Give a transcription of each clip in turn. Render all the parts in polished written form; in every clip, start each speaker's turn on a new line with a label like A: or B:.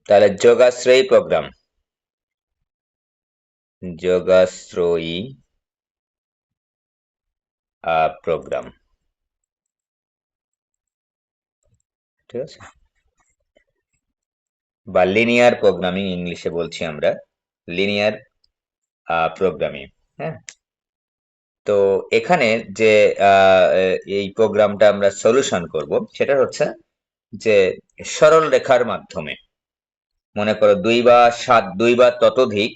A: তাহলে যোগাশ্রয়ী programme, যোগাশ্রয়ী programme, ঠিক আছে, বা লিনিয়ার প্রোগ্রামিং ইংলিশে বলছি আমরা, লিনিয়ার প্রোগ্রামিং। হ্যাঁ, তো এখানে যে এই প্রোগ্রামটা আমরা সলিউশন করব সেটা হচ্ছে যে সরল রেখার মাধ্যমে, মনে করো দুই বা ততোধিক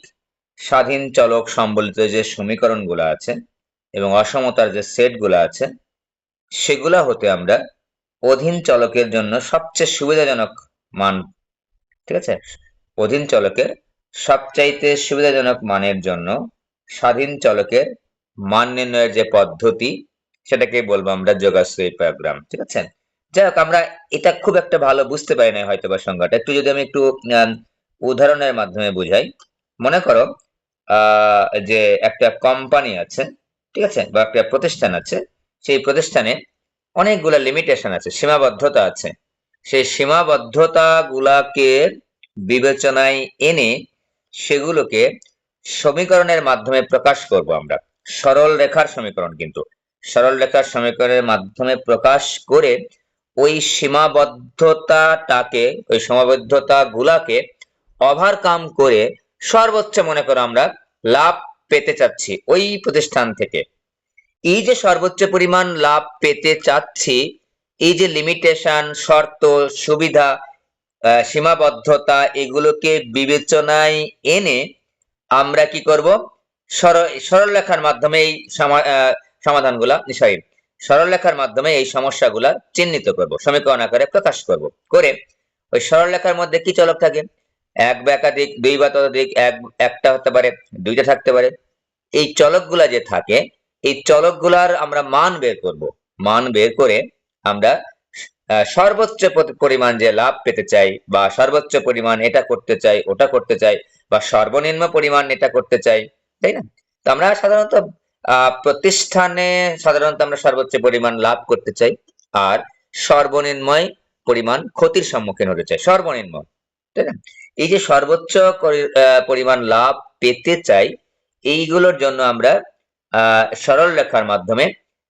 A: স্বাধীন চলক সম্বলিত যে সমীকরণগুলো আছে এবং অসমতার যে সেটগুলো আছে সেগুলা হতে আমরা অধীন চলকের জন্য সবচেয়ে সুবিধাজনক মান, ঠিক আছে, অধীন চলকের সবচাইতে সুবিধাজনক মানের জন্য স্বাধীন চলকের মান নির্ণয়ের যে পদ্ধতি সেটাকে বলবো আমরা যোগাশ্রয়ী প্রোগ্রাম, ঠিক আছে। যাই হোক, আমরা এটা খুব একটা ভালো বুঝতে পারি না হয়তো বা সংজ্ঞাটা, একটু যদি আমি একটু উদাহরণের মাধ্যমে বুঝাই। মনে করো যে একটা কোম্পানি আছে, ঠিক আছে, বা একটা প্রতিষ্ঠান আছে, সেই প্রতিষ্ঠানে অনেকগুলা লিমিটেশন আছে, সীমাবদ্ধতা আছে। সেই সীমাবদ্ধতা গুলাকে বিবেচনায় এনে সেগুলোকে সমীকরণের মাধ্যমে প্রকাশ করব আমরা, সরল রেখার সমীকরণ, কিন্তু সরল রেখার সমীকরণের মাধ্যমে প্রকাশ করে ওই সীমাবদ্ধতাটাকে, ওই সীমাবদ্ধতা গুলাকে ওভারকাম করে সর্বোচ্চ, মনে করো আমরা লাভ পেতে চাচ্ছি ওই প্রতিষ্ঠান থেকে। এই যে সর্বোচ্চ পরিমাণ লাভ পেতে চাচ্ছি, এই যে লিমিটেশন, শর্ত, সুবিধা, সীমাবদ্ধতা, এগুলোকে বিবেচনায় এনে আমরা কি করব, সরল রেখার মাধ্যমে এই সমাধানগুলা, সরি, সরল রেখার মাধ্যমে এই সমস্যাগুলা চিহ্নিত করব, সমীকরণ আকারে প্রকাশ করব। করে ওই সরল রেখার মধ্যে কি চলক থাকে, এক বা একাধিক, দুই বা ততোধিক, একটা হতে পারে, দুইটা থাকতে পারে। এই চলকগুলা যে থাকে, এই চলকগুলার আমরা মান বের করব। মান বের করে আমরা সর্বোচ্চ পরিমাণ যে লাভ পেতে চাই, বা সর্বোচ্চ পরিমাণ এটা করতে চাই, ওটা করতে চাই, বা সর্বনিম্ন পরিমাণ এটা করতে চাই, তাই না? তো আমরা সাধারণত প্রতিষ্ঠানে সাধারণত আমরা সর্বোচ্চ পরিমাণ লাভ করতে চাই, আর সর্বনিম্ন পরিমাণ ক্ষতির সম্মুখীন হতে চাই, সর্বনিম্ন, তাই না? এই যে সর্বোচ্চ পরিমাণ লাভ পেতে চাই, এইগুলোর জন্য আমরা সরল রেখার মাধ্যমে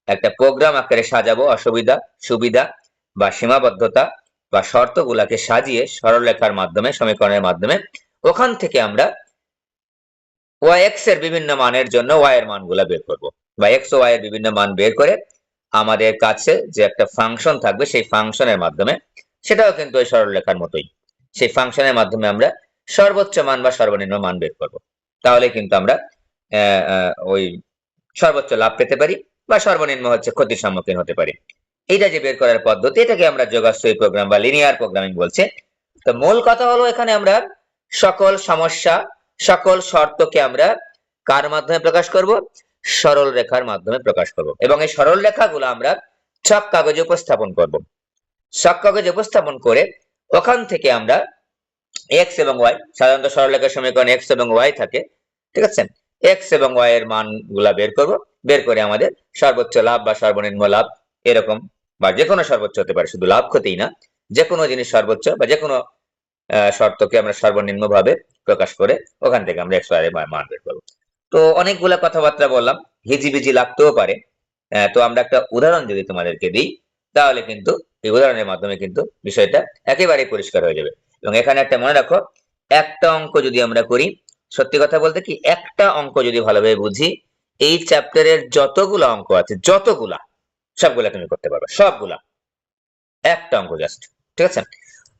A: একটা প্রোগ্রাম আকারে সাজাবো, অসুবিধা, সুবিধা বা সীমাবদ্ধতা বা শর্তগুলাকে সাজিয়ে সরল রেখার মাধ্যমে, সমীকরণের মাধ্যমে ওখান থেকে আমরা y(x) এর বিভিন্ন মানের জন্য y এর মানগুলা বের করব, বা x ও y এর বিভিন্ন মান বের করে আমাদের কাছে যে একটা ফাংশন থাকবে সেই ফাংশনের মাধ্যমে, সেটাও কিন্তু ওই সরল রেখার মতোই, সেই ফাংশনের মাধ্যমে আমরা সর্বোচ্চ মান বা সর্বনিম্ন মান বের করব। তাহলে কিন্তু আমরা ওই সর্বোচ্চ লাভ পেতে পারি, বা সর্বনিম্ন হচ্ছে ক্ষতির সম্মুখীন হতে পারি। এইটা যে বের করার পদ্ধতি, এটাকে আমরা যোগাশ্রয়ী প্রোগ্রাম বা লিনিয়ার প্রোগ্রামিং বলছি। তো মূল কথা হলো, এখানে আমরা সকল সমস্যা, সকল শর্তকে আমরা কার মাধ্যমে প্রকাশ করব, সরল রেখার মাধ্যমে প্রকাশ করব, এবং এই সরল রেখাগুলো আমরা ছক কাগজে উপস্থাপন করব। ছক কাগজে উপস্থাপন করে ওখান থেকে আমরা x এবং y, সাধারণত সরল রেখার সমীকরণে x এবং y থাকে, ঠিক আছে, x এবং y এর মান গুলা বের করব। বের করে আমাদের সর্বোচ্চ লাভ বা সর্বনিম্ন লাভ, এরকম, বা যে কোনো সর্বোচ্চ হতে পারে, শুধু লাভ ক্ষতি না, যে কোনো জিনিস সর্বোচ্চ বা যে কোনো শর্তকে আমরা সর্বনিম্ন ভাবে প্রকাশ করে ওখান থেকে আমরা x y এর মান বের করব। তো অনেকগুলা কথাবার্তা বললাম, হিজিবিজি লাগতেও পারে। তো আমরা একটা উদাহরণ যদি তোমাদেরকে দিই, তাহলে কিন্তু এই উদাহরণের মাধ্যমে কিন্তু বিষয়টা একেবারেই পরিষ্কার হয়ে যাবে। এবং এখানে একটা মনে রাখো, একটা অঙ্ক যদি আমরা করি, সত্যি কথা বলতে কি, একটা অঙ্ক যদি ভালোভাবে বুঝি, এই চ্যাপ্টারের যতগুলা অঙ্ক আছে, যতগুলা, সবগুলা তুমি করতে পারবে, সবগুলা, একটা অঙ্ক জাস্ট, ঠিক আছে।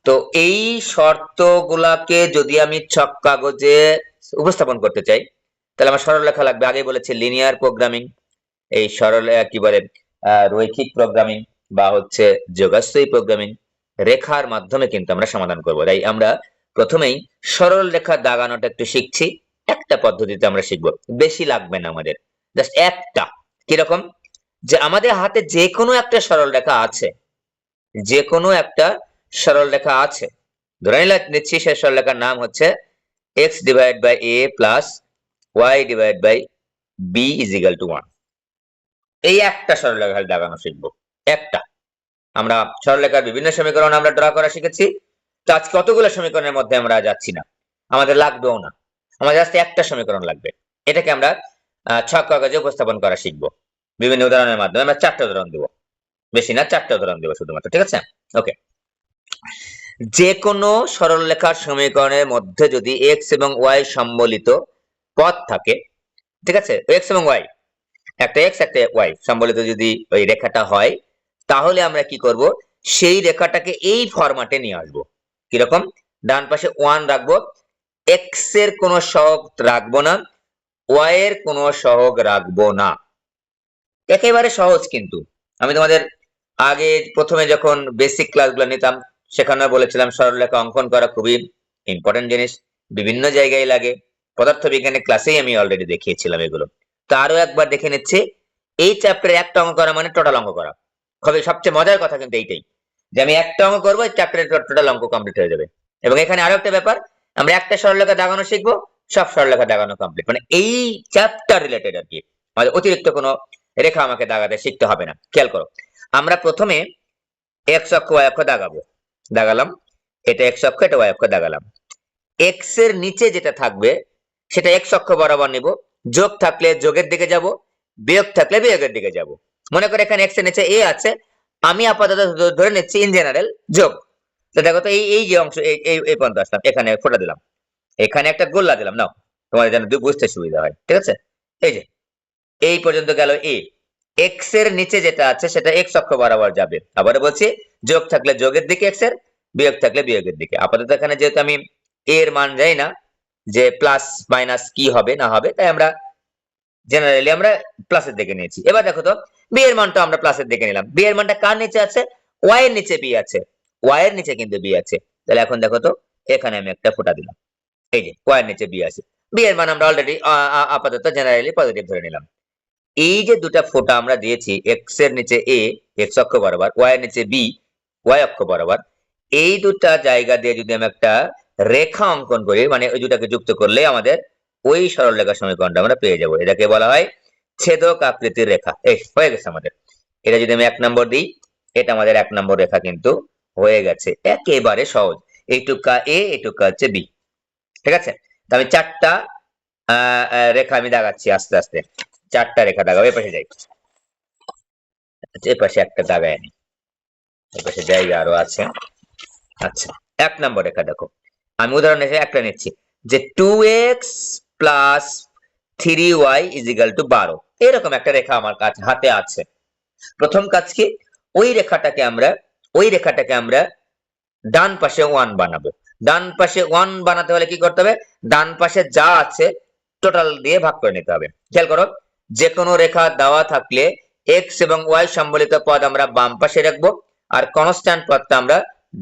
A: তো এই শর্তগুলাকে যদি আমি ছক কাগজে উপস্থাপন করতে চাই, তাহলে আমার সরল লেখা লাগবে। আগে বলেছি লিনিয়ার প্রোগ্রামিং, এই সরল কি বলে, রৈখিক প্রোগ্রামিং বা হচ্ছে যোগাশ্রয়ী প্রোগ্রামিং, রেখার মাধ্যমে কিন্তু আমরা সমাধান করব। তাই আমরা প্রথমেই সরল রেখা দাগানোটা একটু শিখছি, একটা পদ্ধতিতে আমরা শিখবো, বেশি লাগবে না আমাদের, জাস্ট একটা। কিরকম, যে আমাদের হাতে যে কোনো একটা সরল রেখা আছে, যে কোনো একটা সরল রেখা আছে, ধরে নিচ্ছি সেই সরল রেখার নাম হচ্ছে x divide by a plus y divide by b is equal to 1। এই একটা সরলরেখা দাগানো শিখবো, একটা। আমরা সরলরেখার বিভিন্ন সমীকরণ আমরা ড্র করা শিখেছি, তো আজকে কতগুলো সমীকরণের মধ্যে আমরা যাচ্ছি না, আমাদের লাগবেও না, আমাদের আজকে একটা সমীকরণ লাগবে। এটাকে আমরা ছক কাগজে উপস্থাপন করা শিখবো বিভিন্ন উদাহরণের মাধ্যমে। আমরা 4টা উদাহরণ দেবো, বেশি না, 4টা উদাহরণ দেবো শুধুমাত্র, ঠিক আছে? ওকে, যে কোনো সরলরেখার সমীকরণের মধ্যে যদি এক্স এবং ওয়াই সম্বলিত পদ থাকে, ঠিক আছে, এক্স এবং ওয়াই, একটা এক্স একটা ওয়াই সম্বলিত যদি ওই রেখাটা হয়, তাহলে আমরা কি করব, সেই রেখাটাকে এই ফরম্যাটে নিয়ে আসবো। কিরকম? ডান পাশে 1 রাখবো, এক্স এর কোনো সহগ রাখবো না, ওয়াই এর কোনো সহগ রাখবো না। একেবারে সহজ কিন্তু। আমি তোমাদের আগে প্রথমে যখন বেসিক ক্লাসগুলো নিতাম সেখানে বলেছিলাম সরলরেখা অঙ্কন করা খুবই ইম্পর্টেন্ট জিনিস, বিভিন্ন জায়গায় লাগে। পদার্থবিজ্ঞানের ক্লাসেই আমি অলরেডি দেখিয়েছিলাম এগুলো। তো আরো একবার দেখে নিচ্ছি। এই চ্যাপ্টারে একটা অঙ্ক করা মানে টোটাল অঙ্ক করা হবে। সবচেয়ে মজার কথা কিন্তু এইটাই যে আমি একটা অঙ্ক করবো, চ্যাপ্টারের টোটাল অঙ্ক কমপ্লিট হয়ে যাবে। এবং এখানে আরো একটা ব্যাপার, আমরা একটা সরলরেখা দাগানো শিখবো, সব সরলরেখা দাগানো কমপ্লিট, মানে এই চ্যাপ্টার রিলেটেড আর কি। আমাদের অতিরিক্ত কোনো রেখা আমাকে দাগাতে শিখতে হবে না। খেয়াল করো, আমরা প্রথমে এক্স অক্ষ ওয়াই অক্ষ দাগাবো, দাগালাম, এটা এক্স অক্ষ এটা ওয়াই অক্ষ দাগালাম। এক্স এর নিচে যেটা থাকবে সেটা এক্স অক্ষ বরাবর নিব, যোগ থাকলে যোগের দিকে যাব, বিয়োগ থাকলে বিয়োগের দিকে যাব। মনে করে এখানে এক্স এর নিচে এ আছে, আমি আপাতত ধরে নিচ্ছি ইন জেনারেল যোগ। তো দেখো তো এই যে অংশ এই পর্যন্ত আসলাম, এখানে ফোটা দিলাম, এখানে একটা গোল্লা দিলাম, নাও তোমাদের যেন বুঝতে সুবিধা হয়, ঠিক আছে? এই যে এই পর্যন্ত গেল এ, এক্স এর নিচে যেটা আছে সেটা এক্স অক্ষ বরাবর যাবে। আবার বলছি, যোগ থাকলে যোগের দিকে এক্স এর, বিয়োগ থাকলে বিয়োগের দিকে। আপাতত এখানে যেহেতু আমি এ এর মান যাই না যে প্লাস মাইনাস কি হবে না হবে, তাই আমরা জেনারেলি আমরা প্লাসের দিকে নিয়েছি। এবার দেখো তো বি এর মানটা আমরা প্লাসের দিকে নিলাম। বি এর মানটা কার নিচে আছে? ওয়াই এর নিচে বি আছে, ওয়াই এর নিচে কিন্তু বি আছে। তাহলে এখন দেখো তো এখানে আমি একটা ফোঁটা দিলাম, এই যে ওয়াই এর নিচে বি আছে। বি এর মান আমরা অলরেডি আপাতত জেনারেলি পজিটিভ ধরে নিলাম। এই যে দুটা ফোঁটা আমরা দিয়েছি, এক্স এর নিচে এ এক্স অক্ষ বরাবর, ওয়াই এর নিচে বি ওয়াই অক্ষ বরাবর, এই দুটা জায়গা দিয়ে যদি আমি একটা রেখা অঙ্কন করি, মানে ওই দুটাকে যুক্ত করলে আমাদের ওই সরলরেখা সমীকরণটা আমরা পেয়ে যাবো। এটাকে বলা হয় ছেদক আকৃতির রেখা। এই হয়ে গেছে আমাদের। এটা যদি আমি 1 নম্বর দিই, এটা আমাদের 1 নম্বর রেখা কিন্তু হয়ে গেছে। একেবারে সহজ। এইটুকা এ, এইটুকা হচ্ছে বি, ঠিক আছে? তো আমি 4টা রেখা আমি দাগাচ্ছি আস্তে আস্তে। 4টা রেখা দাগাবো। এই পাশে যাই, এই পাশে একটা দাগায় নি, এই পাশে জায়গা আরো আছে। আচ্ছা, 1 নম্বর রেখা দেখো, আমি উদাহরণ হিসেবে একটা নিচ্ছি যে 2x plus 3y is equal to 12। এরকম একটা রেখা আমার কাছে হাতে আছে। প্রথম কাজ কি, ওই রেখাটাকে আমরা ডান পাশে 1 বানাবো। ডান পাশে 1 বানাতে হলে কি করতে হবে? ডান পাশে যা আছে টোটাল দিয়ে ভাগ করে নিতে হবে। খেয়াল করো, যে কোনো রেখা দেওয়া থাকলে এক্স এবং ওয়াই সম্বলিত পদ আমরা বাম পাশে রাখবো, আর কনস্ট্যান্ট পদটা আমরা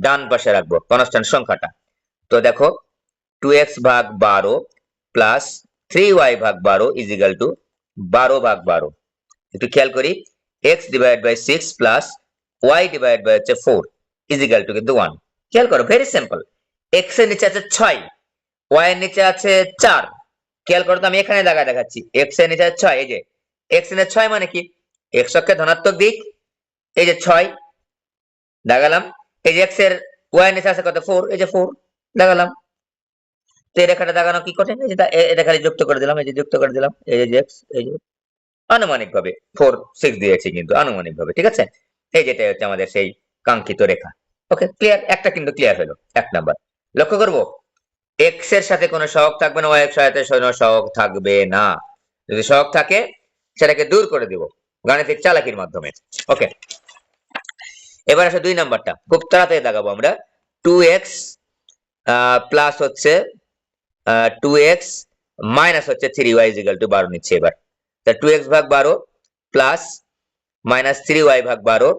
A: ডান পাশে রাখবো, কনস্ট্যান্ট সংখ্যাটা। তো দেখো 2x ভাগ 12 প্লাস 3y ভাগ 12 ইজ ইকুয়াল টু 12 ভাগ 12। একটু খেয়াল করি, x divide by 6 plus y divide by 4 is equal to কিন্তু 1। খেয়াল করো, ভেরি সিম্পল। x এর নিচে আছে 6, y এর নিচে আছে 4। খেয়াল করো তো, আমি এখানে দেখাচ্ছি x এর নিচে আছে 6। এই যে x এর নিচে 6 মানে কি? x অক্ষে ধনাত্মক দিক, এই যে 6 দেখালাম। এই যে x এর y এর নিচে আছে কত? 4, এই যে 4 দেখালাম। তো এই রেখাটা দেখানো কি কঠিন? এই যে এটা খালি যুক্ত করে দিলাম, এই যে যুক্ত করে দিলাম, এই যে x, এই যে আনুমানিক ভাবে 4 6 দিয়েছি কিন্তু আনুমানিক ভাবে, ঠিক আছে? এই যেটা হচ্ছে আমাদের সেই কাঙ্ক্ষিত রেখা। ওকে, ক্লিয়ার? একটা কিন্তু ক্লিয়ার হলো 1 নাম্বার। লক্ষ্য করব, x এর সাথে কোনো সহগ থাকবে না, y এর সাথে কোনো সহগ থাকবে না। যদি সহগ থাকে সেটাকে দূর করে দিব গাণিতিক চালাকির মাধ্যমে। ওকে, এবার আসে 2 নাম্বারটা, খুব তাড়াতাড়ি দেখাবো আমরা। 2x প্লাস হচ্ছে 2x মাইনাস হচ্ছে 3y ইজ ইকুয়াল টু 12 নিচ্ছে এবার। তা 2x ভাগ 12 প্লাস মাইনাস 3y ভাগ 12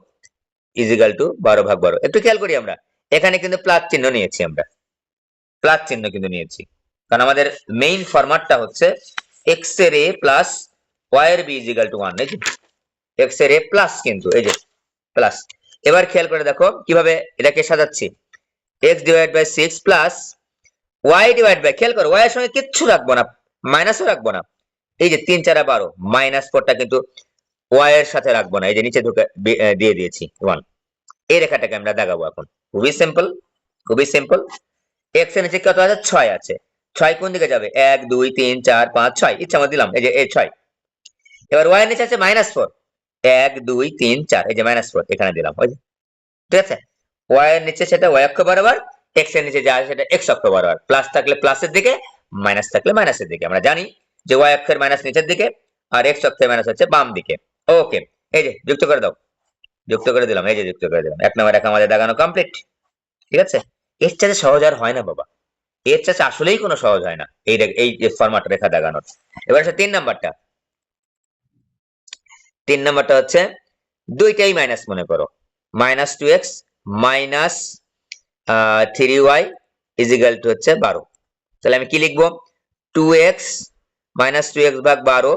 A: ইজ ইকুয়াল টু 12 ভাগ 12। একটু খেয়াল করি, আমরা এখানে কিন্তু প্লাস চিহ্ন নিয়েছি, আমরা প্লাস চিহ্ন কিন্তু নিয়েছি, কারণ আমাদের মেইন ফরম্যাটটা হচ্ছে x এর a প্লাস y এর b ইজ ইকুয়াল টু 1। এই যে x এর a প্লাস, কিন্তু এই যে প্লাস। এবার খেয়াল করে দেখো কিভাবে এটাকে সাজাচ্ছি। x divide by 6 plus y divide by, খেয়াল করো y এর সঙ্গে কিচ্ছু রাখবো না, মাইনাসও রাখবো না। এই যে 3 4 12, মাইনাস 4টা কিন্তু y এর সাথে রাখবো না, এই যে নিচে ঢুকে দিয়ে দিয়েছি 1। এই রেখাটাকে আমরা দেখাবো এখন, খুবই সিম্পল, খুবই সিম্পল। এক্স এর নিচে কত আছে? 6 আছে। 6 কোন দিকে যাবে? 1 2 3 4 5 6, ইচ্ছা মতো দিলাম, এই যে এই 6। এবার ওয়াই এর নিচে আছে -4, 1 2 3 4, এই যে -4 এখানে দিলাম, ওই যে, ঠিক আছে। ওয়াই এর নিচে সেটা ওয়াই অক্ষ বরাবর, এক্স এর নিচে যা আছে সেটা এক্স অক্ষ বরাবর, প্লাস থাকলে প্লাসের দিকে, মাইনাস থাকলে মাইনাসের দিকে। আমরা জানি যে ওয়াই অক্ষের মাইনাস নিচের দিকে আর এক্স অক্ষের মাইনাস হচ্ছে বাম দিকে। ওকে, এই যে যুক্ত করে দাও, যুক্ত করে দিলাম, এই যে যুক্ত করে দিলাম। 1 নম্বর রেখা আমাদের দাগানো কমপ্লিট, ঠিক আছে। এর চাইতে সহজ আর হয় না বাবা, এর চাইতে আসলেই কোনো সহজ হয় না এই যে ফরম্যাট রেখা দাগানোর। এবার আসলে 3 নাম্বারটা। 3 নাম্বারটা হচ্ছে দুইটাই মাইনাস মনে করো, -2x minus 3y is equal to হচ্ছে 12। তাহলে আমি কি লিখবো? 2x মাইনাস 2x ভাগ 12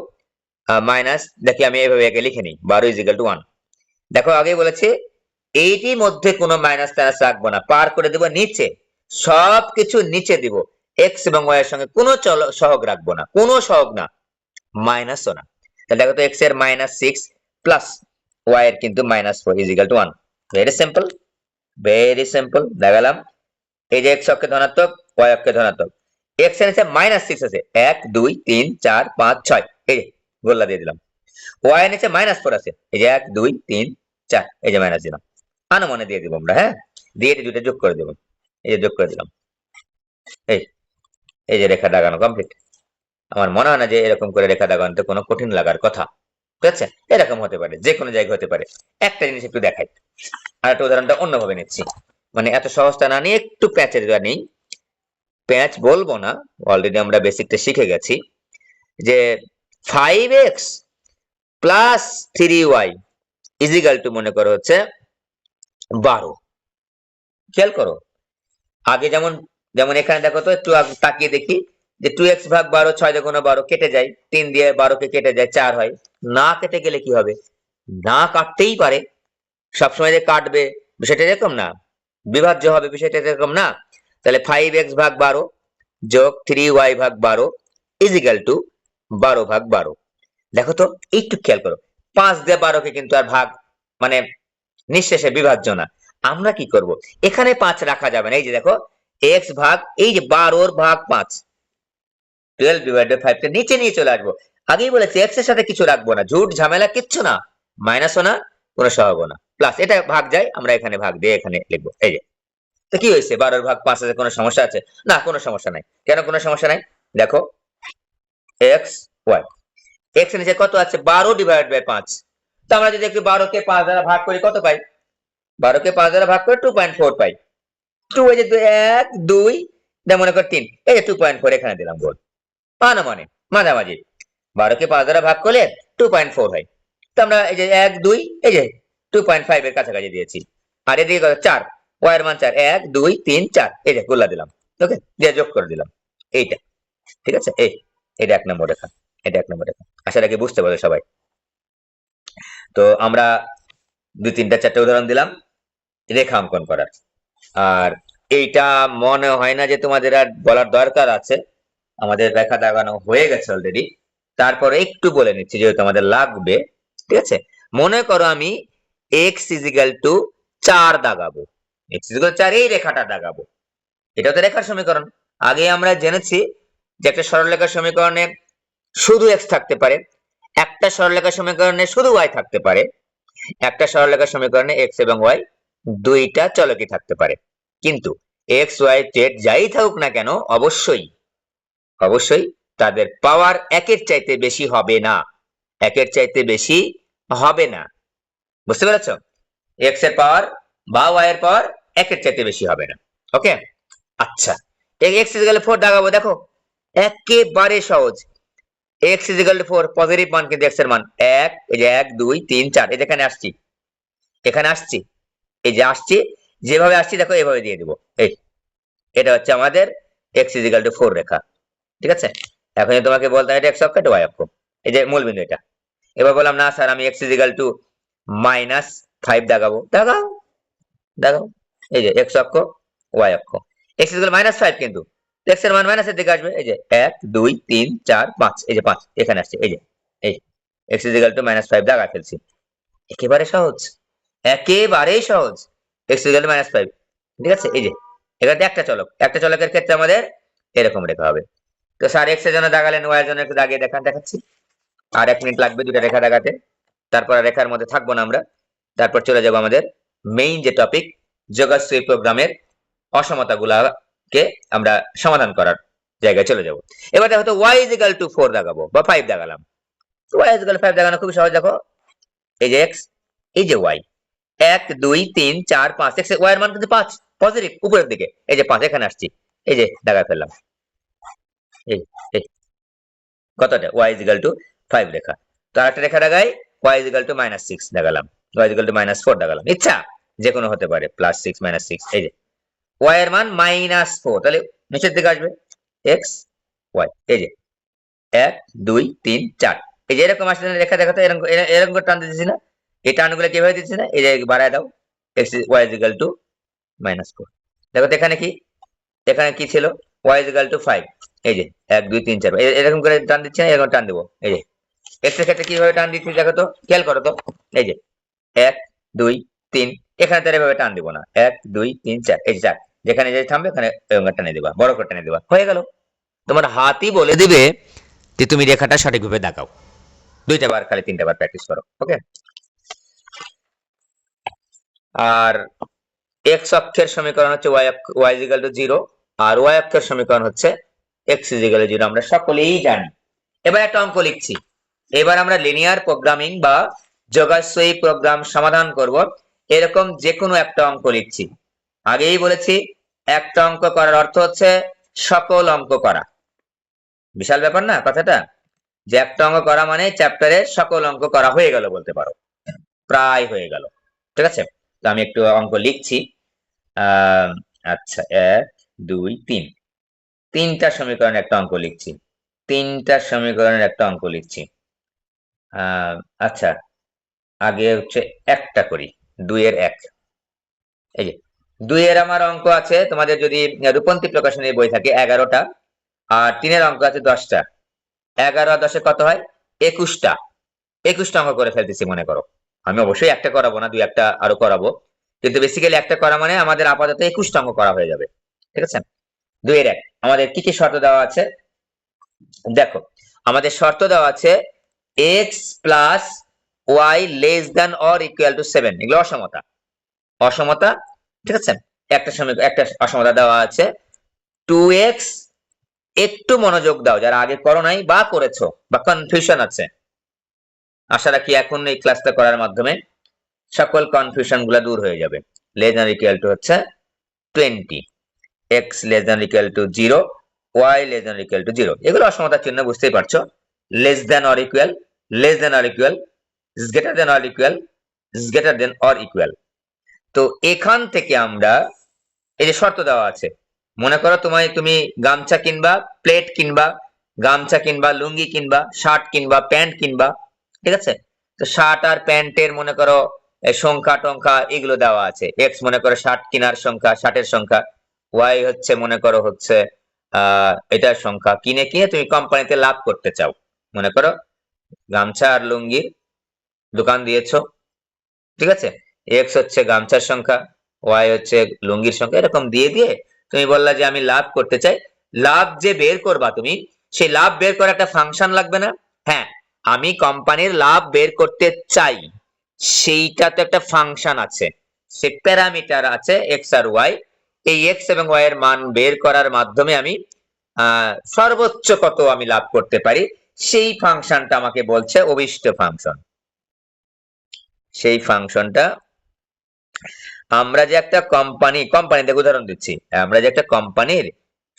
A: মাইনাস, দেখি আমি এইভাবে আগে লিখে নিই, 12 ইজ ইকুয়াল টু 1। দেখো আগেই বলেছি এইটির মধ্যে কোনো মাইনাস টাইনাস রাখবো না, পার করে দেবো নিচে, সবকিছু নিচে দিব। এক্স এবং ওয়াই এর সঙ্গে কোনো সহগ রাখবো না, কোনো সহগ না, মাইনাসও না। তাহলে দেখো তো এক্স এর -6 প্লাস ওয়াই এর কিন্তু -4 is equal to 1। Very simple, very simple, দেখালাম। এই যে এক্স অক্ষে ধনাত্মক, ওয়াই অক্ষে ধনাত্মক, এক্স এর নিচে -6 আছে, 1 2 3 4 5 6, এই যে গোল্লা দিয়ে দিলাম। ওয়াই এর নিচে -4 আছে, এই যে 1 2 3 4, এই যে মাইনাস দিলাম। আনুমানে দিয়ে দিব আমরা, হ্যাঁ, দিয়ে দুইটা যোগ করে দেব, এই যে যোগ করে দিলাম। এই এই যে রেখা দাগানো কমপ্লিট। আমার মনে হয় না যে এরকম করে রেখা দাগানোতে কোনো কঠিন লাগার কথা, ঠিক আছে। এরকম হতে পারে, যে কোনো জায়গায় হতে পারে। একটা জিনিস একটু দেখাই, আর একটা উদাহরণটা অন্যভাবে নিচ্ছি, মানে এত সহজটা না নিয়ে একটু প্যাচের নেই। প্যাচ বলবো না, অলরেডি আমরা বেসিকটা শিখে গেছি যে 5x plus 3y is equal two মনে করো হচ্ছে 12। খেয়াল করো, আগে যেমন যেমন এখানে দেখো তো, একটু তাকিয়ে দেখি যে 2x ভাগ 12, 6 দেখো না 12 কেটে যায়, 3 দিয়ে 12 কে কেটে যায়, 4 হয়। না কেটে গেলে কি হবে? না কাটতেই পারে, সবসময় যে কাটবে বিষয়টা এরকম না, বিভাজ্য হবে বিষয়টা এরকম না। তাহলে 5x ভাগ 12 যোগ 3y ভাগ 12 ইজ ইকুয়াল টু 12 ভাগ 12। দেখো তো একটু খেয়াল করো, 5 দিয়ে 12 কে কিন্তু আর ভাগ মানে নিঃশেষে বিভাজ্য না। আমরা কি করব? এখানে 5 রাখা যাবে না, এই যে দেখো x ভাগ এই যে 12 ভাগ 5, 12 ডিভাইডেড 5 কে নিচে নিয়ে চলে আসবো। আগেই বলেছি x এর সাথে কিছু রাখবো না, ঝুট ঝামেলা কিচ্ছু না, মাইনাসও না, কোনো সহগও না, প্লাস এটা ভাগ যায়, আমরা এখানে ভাগ দিয়ে এখানে লিখবো। এই যে তো কি হয়েছে, 12 ভাগ 5 এর কোনো সমস্যা আছে? না, কোনো সমস্যা নাই। কেন কোনো সমস্যা নাই? দেখো x y, x এর নিচে কত আছে? 12 ডিভাইডেড বাই 5। তো আমরা যদি একটু 12 কে 5 দ্বারা ভাগ করি কত পাই? 12 কে 5 দ্বারা ভাগ করে 2.4 পাই। 2 এই যে 1 2 মনে কর 3, এই যে 2.4 এখানে দিলাম বল, মানে মাঝামাঝি। 12 কে 5 দ্বারা ভাগ করলে 2.4 হয়। তো আমরা এই যে 1 2 এই যে 2.5 এর কাছাকাছি দিয়েছি। আর এদিকে কত? 4, y এর মান 4, 1 2 3 4, এই যে গোল্লা দিলাম। ওকে, দিয়ে যোগ করে দিলাম এইটা, ঠিক আছে। এটা 1 নম্বর রেখা, এটা 1 নম্বর রেখা। আশা রাখি বুঝতে পারবে সবাই। তো আমরা 2 3টা 4টে উদাহরণ দিলাম রেখা অঙ্কন করার। আর এইটা মনে হয় না যে তোমাদের আর বলার দরকার আছে, আমাদের রেখা দাগানো হয়ে গেছে অলরেডি। তারপরে একটু বলে নিচ্ছি যেহেতু আমাদের লাগবে, ঠিক আছে। মনে করো আমি x ইজিক্যাল টু 4 দাগাবো, x ইজিক্যাল 4 এই রেখাটা দাগাবো। এটা তো রেখার সমীকরণ, আগে আমরা জেনেছি যে একটা সরলরেখার সমীকরণে শুধু x থাকতে পারে, একটা সরলরেখার সমীকরণে শুধু y থাকতে পারে, একটা সরলরেখার সমীকরণে x এবং y দুইটা চলকই থাকতে পারে। কিন্তু x y z যাই থাকুক না কেন, অবশ্যই অবশ্যই তাদের পাওয়ার একের চাইতে বেশি হবে না, একের চাইতে বেশি হবে না। বুঝতে পেরেছো? x এর পাওয়ার বা y এর পাওয়ার একের চাইতে বেশি হবে না। ওকে, আচ্ছা, x ইজ ইকুয়াল টু 4 দাগাবো। দেখো একেবারে সহজ, x is equal two 4, positive মান কিন্তু x এর মান 1, এই যে 1 2 3 4, এই যেখানে আসছি, এখানে আসছি, এই যে আসছি, যেভাবে আসছি দেখো এভাবে দিয়ে দিব। এই এটা হচ্ছে আমাদের x ইজ ইকুয়াল টু 4 রেখা, ঠিক আছে। এখন তোমাকে বলতে হয় এটা x অক্ষ, এটা y অক্ষ, এই যে মূল বিন্দু এটা। এবার বললাম না স্যার আমি x ইজ ইকুয়াল টু -5 দাগাবো, দাগাও দাগাও, এই যে x অক্ষ y অক্ষ, x ইজ ইকুয়াল -5, কিন্তু x এর মান মাইনাসের দিকে আসবে, এই যে 1 2 3 4 5, এই যে 5 এখানে আসছে, এই যে এই x ইজ ইকুয়াল টু -5 দাগা ফেলছি। একেবারে সহজ, একেবারেই সহজ, x ইজ ইকুয়াল টু -5, ঠিক আছে। এই যে এখানে একটা চলকের ক্ষেত্রে আমাদের এরকম রেখা হবে। তো স্যার এক্স এর জন্য দাগালেন, ওয়াই এর জন্য একটু দাগিয়ে দেখাচ্ছি। আর 1 মিনিট লাগবে দুটা রেখা দাগাতে, তারপর রেখার মধ্যে থাকবো না আমরা। তারপর চলে যাব আমাদের মেইন যে টপিক, যোগাশ্রয়ী প্রোগ্রামের অসমতা গুলাকে আমরা সমাধান করার জায়গায় চলে যাব। এবার দেখো তো y is equal to 4 দাগাবো বা 5 দাগালাম। y is equal to 5 দাগানো খুবই সহজ। দেখো এই যে x, এই যে y, 1 2 3 4 5, x y এর মান কিন্তু 5 পজিটিভ উপরের দিকে। এই যে 5 এখানে আসছি, এই যে দাগা ফেললাম, এই এই কতটা y is equal to 5 রেখা। তো আরেকটা রেখা দাগাই, y is equal to -6 দাগালাম, y is equal to -4 দাগালাম। ইচ্ছা যে কোনো হতে পারে, +6 -6। এই যে y এর মান -4, তাহলে নিচের দিকে আসবে x y, এই যে 1 2 3 4, এই যে এরকম আসলে রেখা দেখো তো, এরকম এরকম করে টান দিতেছি না? এই টানগুলো কিভাবে দিচ্ছি না, এই যে বাড়ায় দাও, x y is equal to -4। দেখো তো এখানে কি, এখানে কি ছিল, y is equal to 5, এই যে 1 2 3 4, এরকম করে টান দিচ্ছি না? এরকম টান দেবো, এই যে x এর ক্ষেত্রে কিভাবে টান দিচ্ছি দেখো তো, খেয়াল করো তো, এই যে 1 2 3, এখানে তো এভাবে টান দিব না, 1 2 3 4, এই যে 4, যেখানে যে থামবে ওখানে এরকম টানে দিবা, বড় করে টানে দিবা, হয়ে গেল। তোমার হাতই বলে দিবে যে তুমি রেখাটা সঠিকভাবে দাগাও। 2টা বার খালি 3টা বার প্র্যাকটিস করো, ওকে। আর x অক্ষের সমীকরণ হচ্ছে y is equal to 0, R y অক্ষের সমীকরণ হচ্ছে x is equal to 0, আমরা সকলেই জানি। এবার একটা অঙ্ক লিখছি। এবার আমরা লিনিয়ার প্রোগ্রামিং বা যোগাশ্রয়ী প্রোগ্রাম সমাধান করব। এরকম যে কোনো একটা অঙ্ক লিখছি। আগেই বলেছি একটা অঙ্ক করার অর্থ হচ্ছে সকল অঙ্ক করা। বিশাল ব্যাপার না কথাটা, যে একটা অঙ্ক করা মানে চ্যাপ্টারের সকল অঙ্ক করা হয়ে গেল বলতে পারো, প্রায় হয়ে গেল। ঠিক আছে, তো আমি একটু অঙ্ক লিখছি। আচ্ছা 1 2 3, 3টা সমীকরণের একটা অঙ্ক লিখছি, 3টা সমীকরণের একটা অঙ্ক লিখছি। আচ্ছা আগে হচ্ছে একটা করি, 2 এর 1, এই যে 2 এর আমার অঙ্ক আছে, তোমাদের যদি রূপন্তী প্রকাশনীর বই থাকে 11টা, আর 3 এর অঙ্ক আছে 10টা। 11 আর 10 কত হয়, 21টা। 21টা অঙ্ক করে ফেলতেছি মনে করো। আমি অবশ্যই একটা করাবো না, 2-1টা আরো করাবো, কিন্তু বেসিক্যালি একটা করা মানে আমাদের আপাতত 21টা অঙ্ক করা হয়ে যাবে। ঠিক আছে, 2 এর 1 আমাদের কি কি শর্ত দেওয়া আছে দেখো। আমাদের শর্ত দেওয়া আছে x plus y less than or equal to 7, এগুলো অসমতা। অসমতা, ঠিক আছে। একটা অসমতা দেওয়া আছে 2x, একটু মনোযোগ দাও যারা আগে করো নাই বা করেছো বা কনফিউশন আছে। আশা রাখি এখন এই ক্লাসটা করার মাধ্যমে সকল কনফিউশন গুলা দূর হয়ে যাবে। লেস দ্যান ইকুয়াল টু হচ্ছে 20, x less than equal to 0, y less than equal to 0, এগুলো অসমতার চিহ্ন, বুঝতেই পারছো। Less than or equal, less than or equal, greater than or equal, greater than or equal. তো এখান থেকে আমরা এই যে শর্ত দেওয়া আছে, মনে করো তুমি গামছা কিনবা, প্লেট কিনবা, গামছা কিনবা, লুঙ্গি কিনবা, শার্ট কিনবা, প্যান্ট কিনবা, ঠিক আছে। তো শার্ট আর প্যান্টের মনে করো সংখ্যা টংখ্যা এগুলো দেওয়া আছে। এক্স মনে করো শার্ট কেনার সংখ্যা, শার্টের সংখ্যা, ওয়াই হচ্ছে মনে করো হচ্ছে এটার সংখ্যা। কিনে তুমি কোম্পানিতে লাভ করতে চাও, মনে করো গামছা আর লুঙ্গির দোকান দিয়েছো, ঠিক আছে। এক্স হচ্ছে গামছার সংখ্যা, ওয়াই হচ্ছে লুঙ্গির সংখ্যা, এরকম দিয়ে দিয়ে তুমি বললা যে আমি লাভ করতে চাই। লাভ যে বের করবা তুমি, সেই লাভ বের করার একটা ফাংশন লাগবে না? হ্যাঁ, আমি কোম্পানির লাভ বের করতে চাই, সেইটা তো একটা ফাংশন আছে, সে প্যারামিটার আছে এক্স আর ওয়াই। এই এক্স এবং ওয়াই এর মান বের করার মাধ্যমে আমি সর্বোচ্চ কত আমি লাভ করতে পারি, সেই ফাংশনটা আমাকে বলছে অভিষ্ট ফাংশন। সেই ফাংশনটা আমরা যে একটা কোম্পানিতে উদাহরণ দিচ্ছি, আমরা যে একটা কোম্পানির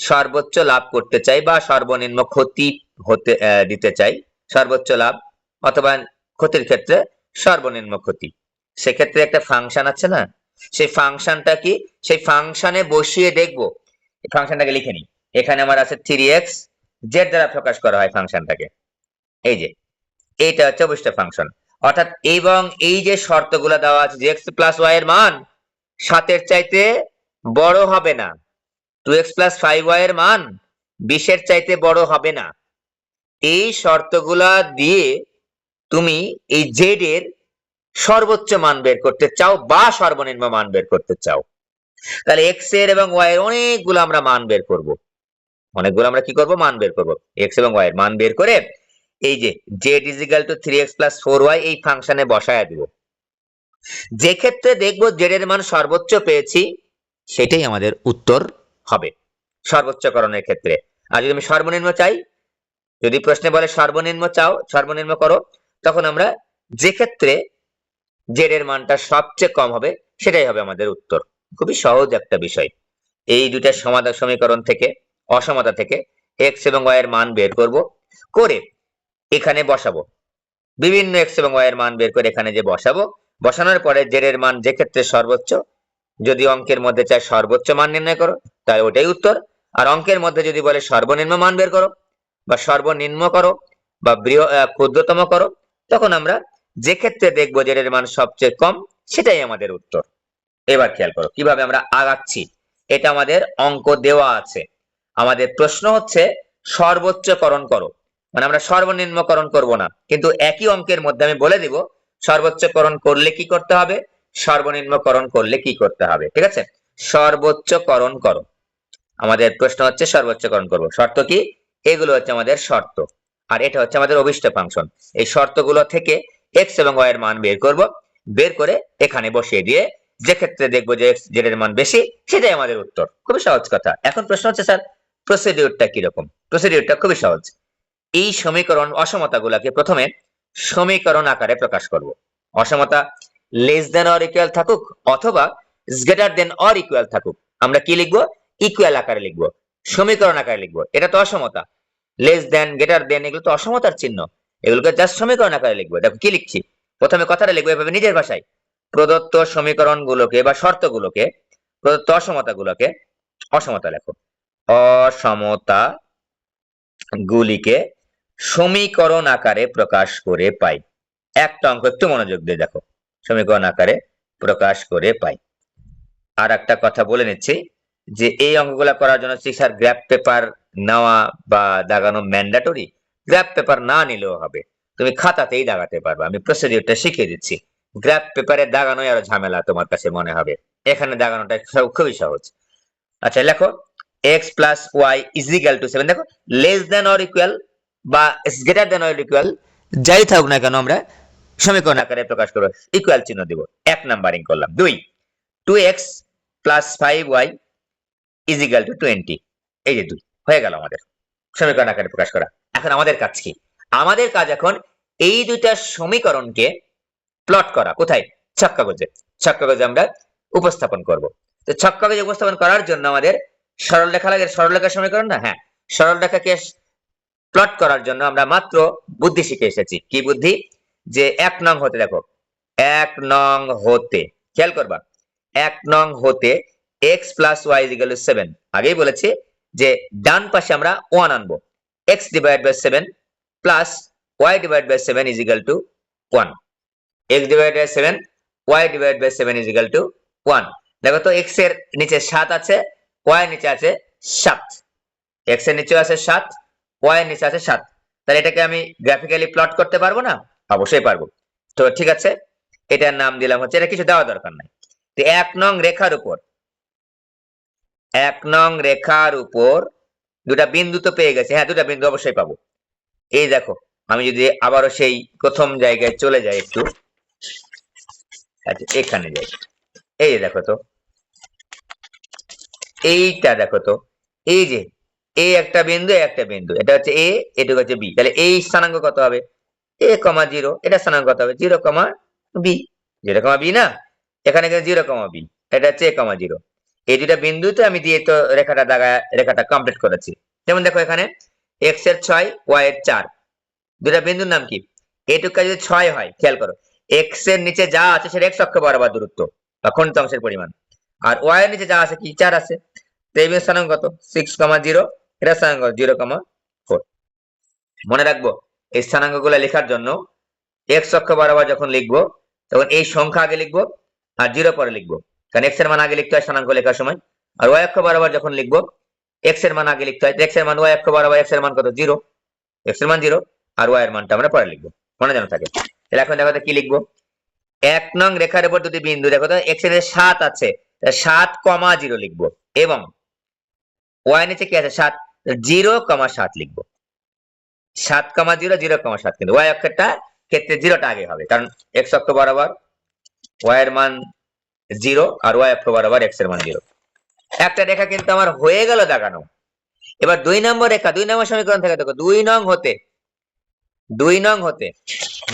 A: সর্বোচ্চ লাভ করতে চাই বা সর্বনিম্ন ক্ষতি হতে দিতে চাই, সর্বোচ্চ লাভ অথবা ক্ষতির ক্ষেত্রে সর্বনিম্ন ক্ষতি, সেক্ষেত্রে একটা ফাংশন আছে না, সেই ফাংশনটা কি, সেই ফাংশনে বসিয়ে দেখবো। ফাংশনটাকে লিখে নিই, এখানে আমার আছে 3x, জেড দ্বারা প্রকাশ করা হয় ফাংশনটাকে, এই যে এইটা হচ্ছে অভিষ্ট ফাংশন। অর্থাৎ এবং এই যে শর্তগুলো দেওয়া আছে যে x প্লাস y এর মান 7 এর চাইতে বড় হবে না, 2x প্লাস 5y এর মান 20 এর চাইতে বড় হবে না, এই শর্তগুলা দিয়ে তুমি এই z এর সর্বোচ্চ মান বের করতে চাও বা সর্বনিম্ন মান বের করতে চাও। তাহলে এক্স এর এবং ওয়াই এর অনেকগুলো আমরা মান বের করব, অনেকগুলো আমরা কি করব, মান বের করব। এক্স এবং ওয়াই এর মান বের করে এই যে Z is equal two 3x plus 4y এই ফাংশনে বসায় দিব। যে ক্ষেত্রে দেখবো জেড এর মান সর্বোচ্চ পেয়েছি সেটাই আমাদের উত্তর হবে সর্বোচ্চকরণের ক্ষেত্রে। আর যদি আমি সর্বনিম্ন চাই, যদি প্রশ্নে বলে সর্বনিম্ন চাও, সর্বনিম্ন করো, তখন আমরা যে ক্ষেত্রে জেড এর মানটা সবচেয়ে কম হবে সেটাই হবে আমাদের উত্তর। খুবই সহজ একটা বিষয়। এই দুইটা সমাধান সমীকরণ থেকে, অসমতা থেকে এক্স এবং ওয়াই এর মান বের করব, করে এখানে বসাবো। বিভিন্ন এক্স এবং ওয়াই এর মান বের করে এখানে যে বসাবো, বসানোর পরে জেড এর মান যে ক্ষেত্রে সর্বোচ্চ, যদি অঙ্কের মধ্যে চাই সর্বোচ্চ মান নির্ণয় করো তাহলে ওটাই উত্তর। আর অঙ্কের মধ্যে যদি বলে সর্বনিম্ন মান বের করো বা সর্বনিম্ন করো বা ক্ষুদ্রতম করো, তখন আমরা যে ক্ষেত্রে দেখবো জেড এর মান সবচেয়ে কম সেটাই আমাদের উত্তর। এবার খেয়াল করো কিভাবে আমরা আগাচ্ছি। এটা আমাদের অঙ্ক দেওয়া আছে, আমাদের প্রশ্ন হচ্ছে সর্বোচ্চকরণ করো, মানে আমরা সর্বনিম্নকরণ করব না, কিন্তু একই অঙ্কের মধ্যে আমি বলে দিব সর্বোচ্চকরণ করলে কি করতে হবে, সর্বনিম্নকরণ করলে কি করতে হবে। ঠিক আছে, সর্বোচ্চকরণ করো, আমাদের প্রশ্ন হচ্ছে সর্বোচ্চকরণ করব। শর্ত কি, এগুলো হচ্ছে আমাদের শর্ত, আর এটা হচ্ছে আমাদের অভিষ্ট ফাংশন। এই শর্তগুলো থেকে এক্স এবং ওয়াই এর মান বের করব, বের করে এখানে বসিয়ে দিয়ে যে ক্ষেত্রে দেখবো যে এক্স জেড এর মান বেশি সেটাই আমাদের উত্তর। খুবই সহজ কথা। এখন প্রশ্ন হচ্ছে স্যার প্রসিডিউরটা কিরকম। প্রসিডিউরটা খুবই সহজ। এই সমীকরণ অসমতা গুলাকে প্রথমে সমীকরণ আকারে প্রকাশ করব। অসমতা লেস দেন অর ইকুয়াল থাকুক অথবা গ্রেটার দেন অর ইকুয়াল থাকুক, আমরা কি লিখবো, ইকুয়াল আকারে লিখবো, সমীকরণ আকারে লিখবো। এটা তো অসমতা, লেস দেন গ্রেটার দেন এগুলো তো অসমতার চিহ্ন, এগুলোকে জাস্ট সমীকরণ আকারে লিখবো। দেখো কি লিখছি, প্রথমে কথাটা লিখবো এভাবে নিজের ভাষায়, প্রদত্ত সমীকরণ গুলোকে বা শর্ত গুলোকে, প্রদত্ত অসমতা গুলোকে, অসমতা লেখো, অসমতা গুলিকে সমীকরণ আকারে প্রকাশ করে পাই। একটা অঙ্ক একটু মনোযোগ দিয়ে দেখো, সমীকরণ আকারে প্রকাশ করে পাই। আর একটা কথা বলে নিচ্ছি যে এই অঙ্কগুলা করার জন্য স্যার গ্রাফ পেপার নেওয়া বা দাগানো ম্যান্ডেটরি, গ্রাফ পেপার না নিলেও হবে, তুমি খাতাতেই দাগাতে পারবে। আমি প্রসিডিউরটা শিখিয়ে দিচ্ছি। গ্রাফ পেপারে দাগানোই আরো ঝামেলা তোমার কাছে মনে হবে, এখানে দাগানোটা খুবই সহজ। আচ্ছা লেখো x plus y is equal to 7। দেখো লেস দেন অর ইকুয়াল বা গ্রেটার দেন অর ইকুয়াল যাই থাকুক না কেন আমরা সমীকরণ আকারে প্রকাশ করব, ইকুয়াল চিহ্ন দিব। এক নাম্বারিং করলাম। দুই, 2x plus 5y is equal two 20। এই যে 2 হয়ে গেল আমাদের সমীকরণ আকারে প্রকাশ করা। এখন আমাদের কাজ কি, আমাদের কাজ এখন এই দুইটা সমীকরণকে প্লট করা। কোথায়, ছক কাগজে। ছক কাগজে আমরা উপস্থাপন করব। তো ছক কাগজে উপস্থাপন করার জন্য আমাদের সরল রেখা লাগে, সরল রেখার সমীকরণ না, হ্যাঁ, সরল রেখাকে প্লট করার জন্য আমরা মাত্র বুদ্ধি শিখে এসেছি। কি বুদ্ধি, যে 1 নং হতে, দেখো 1 নং হতে খেয়াল করবা, 1 নং হতে x plus y is equal to 7। আগেই বলেছি যে ডান পাশে আমরা 1 আনবো, x divide by 7 plus y divide by 7 is equal to 1। x divide by 7 y divide by 7 is equal to 1। দেখো তো x এর নিচে 7 আছে, y এর নিচে আছে 7, x এর নিচে আছে 7, y এর নিচে আছে 7, তাহলে এটাকে আমি গ্রাফিক্যালি প্লট করতে পারবো না? অবশ্যই পারবো। তো ঠিক আছে, এটার নাম দিলাম হচ্ছে, এটা কিছু দেওয়া দরকার নাই। তো 1 নং রেখার উপর, 1 নং রেখার উপর দুটা বিন্দু তো পেয়ে গেছে, হ্যাঁ দুটা বিন্দু অবশ্যই পাবো। এই দেখো আমি যদি আবারও সেই প্রথম জায়গায় চলে যাই একটু, আচ্ছা এখানে যাই, এই দেখো তো, এইটা দেখো তো, এই যে এ একটা বিন্দু, একটা বিন্দু, এটা হচ্ছে এ, এটুকু হচ্ছে বি, তাহলে এই স্থানাঙ্ক কত হবে, a, 0, এটা স্থানাঙ্ক কত হবে 0, b, 0, b না, এখানে 0, b, এটা হচ্ছে a, 0। এই দুটা বিন্দুতে আমি দিয়ে তো রেখাটা দাগা, রেখাটা কমপ্লিট করেছি। যেমন দেখো এখানে x এর 6, y এর 4, দুটা বিন্দুর নাম কি, এটুকু যদি 6 হয়, খেয়াল করো x এর নিচে যা আছে সেটা x অক্ষ বরাবর দূরত্ব বা খণ্ডিত অংশের পরিমাণ, আর y এর নিচে যা আছে কি 4 আছে, তো এই স্থানাঙ্ক কত 6, 0, এটা স্থানাঙ্ক 0, 4। মনে রাখবো এই স্থানাঙ্কগুলো লেখার জন্য x অক্ষ বরাবর যখন লিখবো তখন এই সংখ্যা আগে লিখবো আর 0 পরে লিখবো, কারণ x এর মান আগে লিখতে হয় স্থানাঙ্ক লেখার সময়। আর y অক্ষ বরাবর যখন লিখবো x এর মান আগে লিখতে হয়, x এর মান y অক্ষ বরাবর, x এর মান কত 0, x এর মান 0 আর y এর মানটা আমরা পরে লিখবো, মনে যেন থাকে। তাহলে এখন দেখো কি লিখবো, 1 নং রেখার উপর দুটি বিন্দু, দেখো তো x এর 7 আছে, 7,0 লিখবো এবং ওয়াই নিচে কি আছে 7, 0,7 লিখবো। 7,0 0,7, কিন্তু ওয়াই অক্ষরটা ক্ষেত্রে জিরোটা আগে হবে, কারণ এক্স অক্ষ বরাবর ওয়াই এর মান 0 আর ওয়াই অক্ষ বরাবর এক্স এর মান 0। একটা রেখা কিন্তু আমার হয়ে গেল দাগানো। এবার 2 নম্বর রেখা, 2 নম্বর সমীকরণ থেকে দেখো 2 নং হতে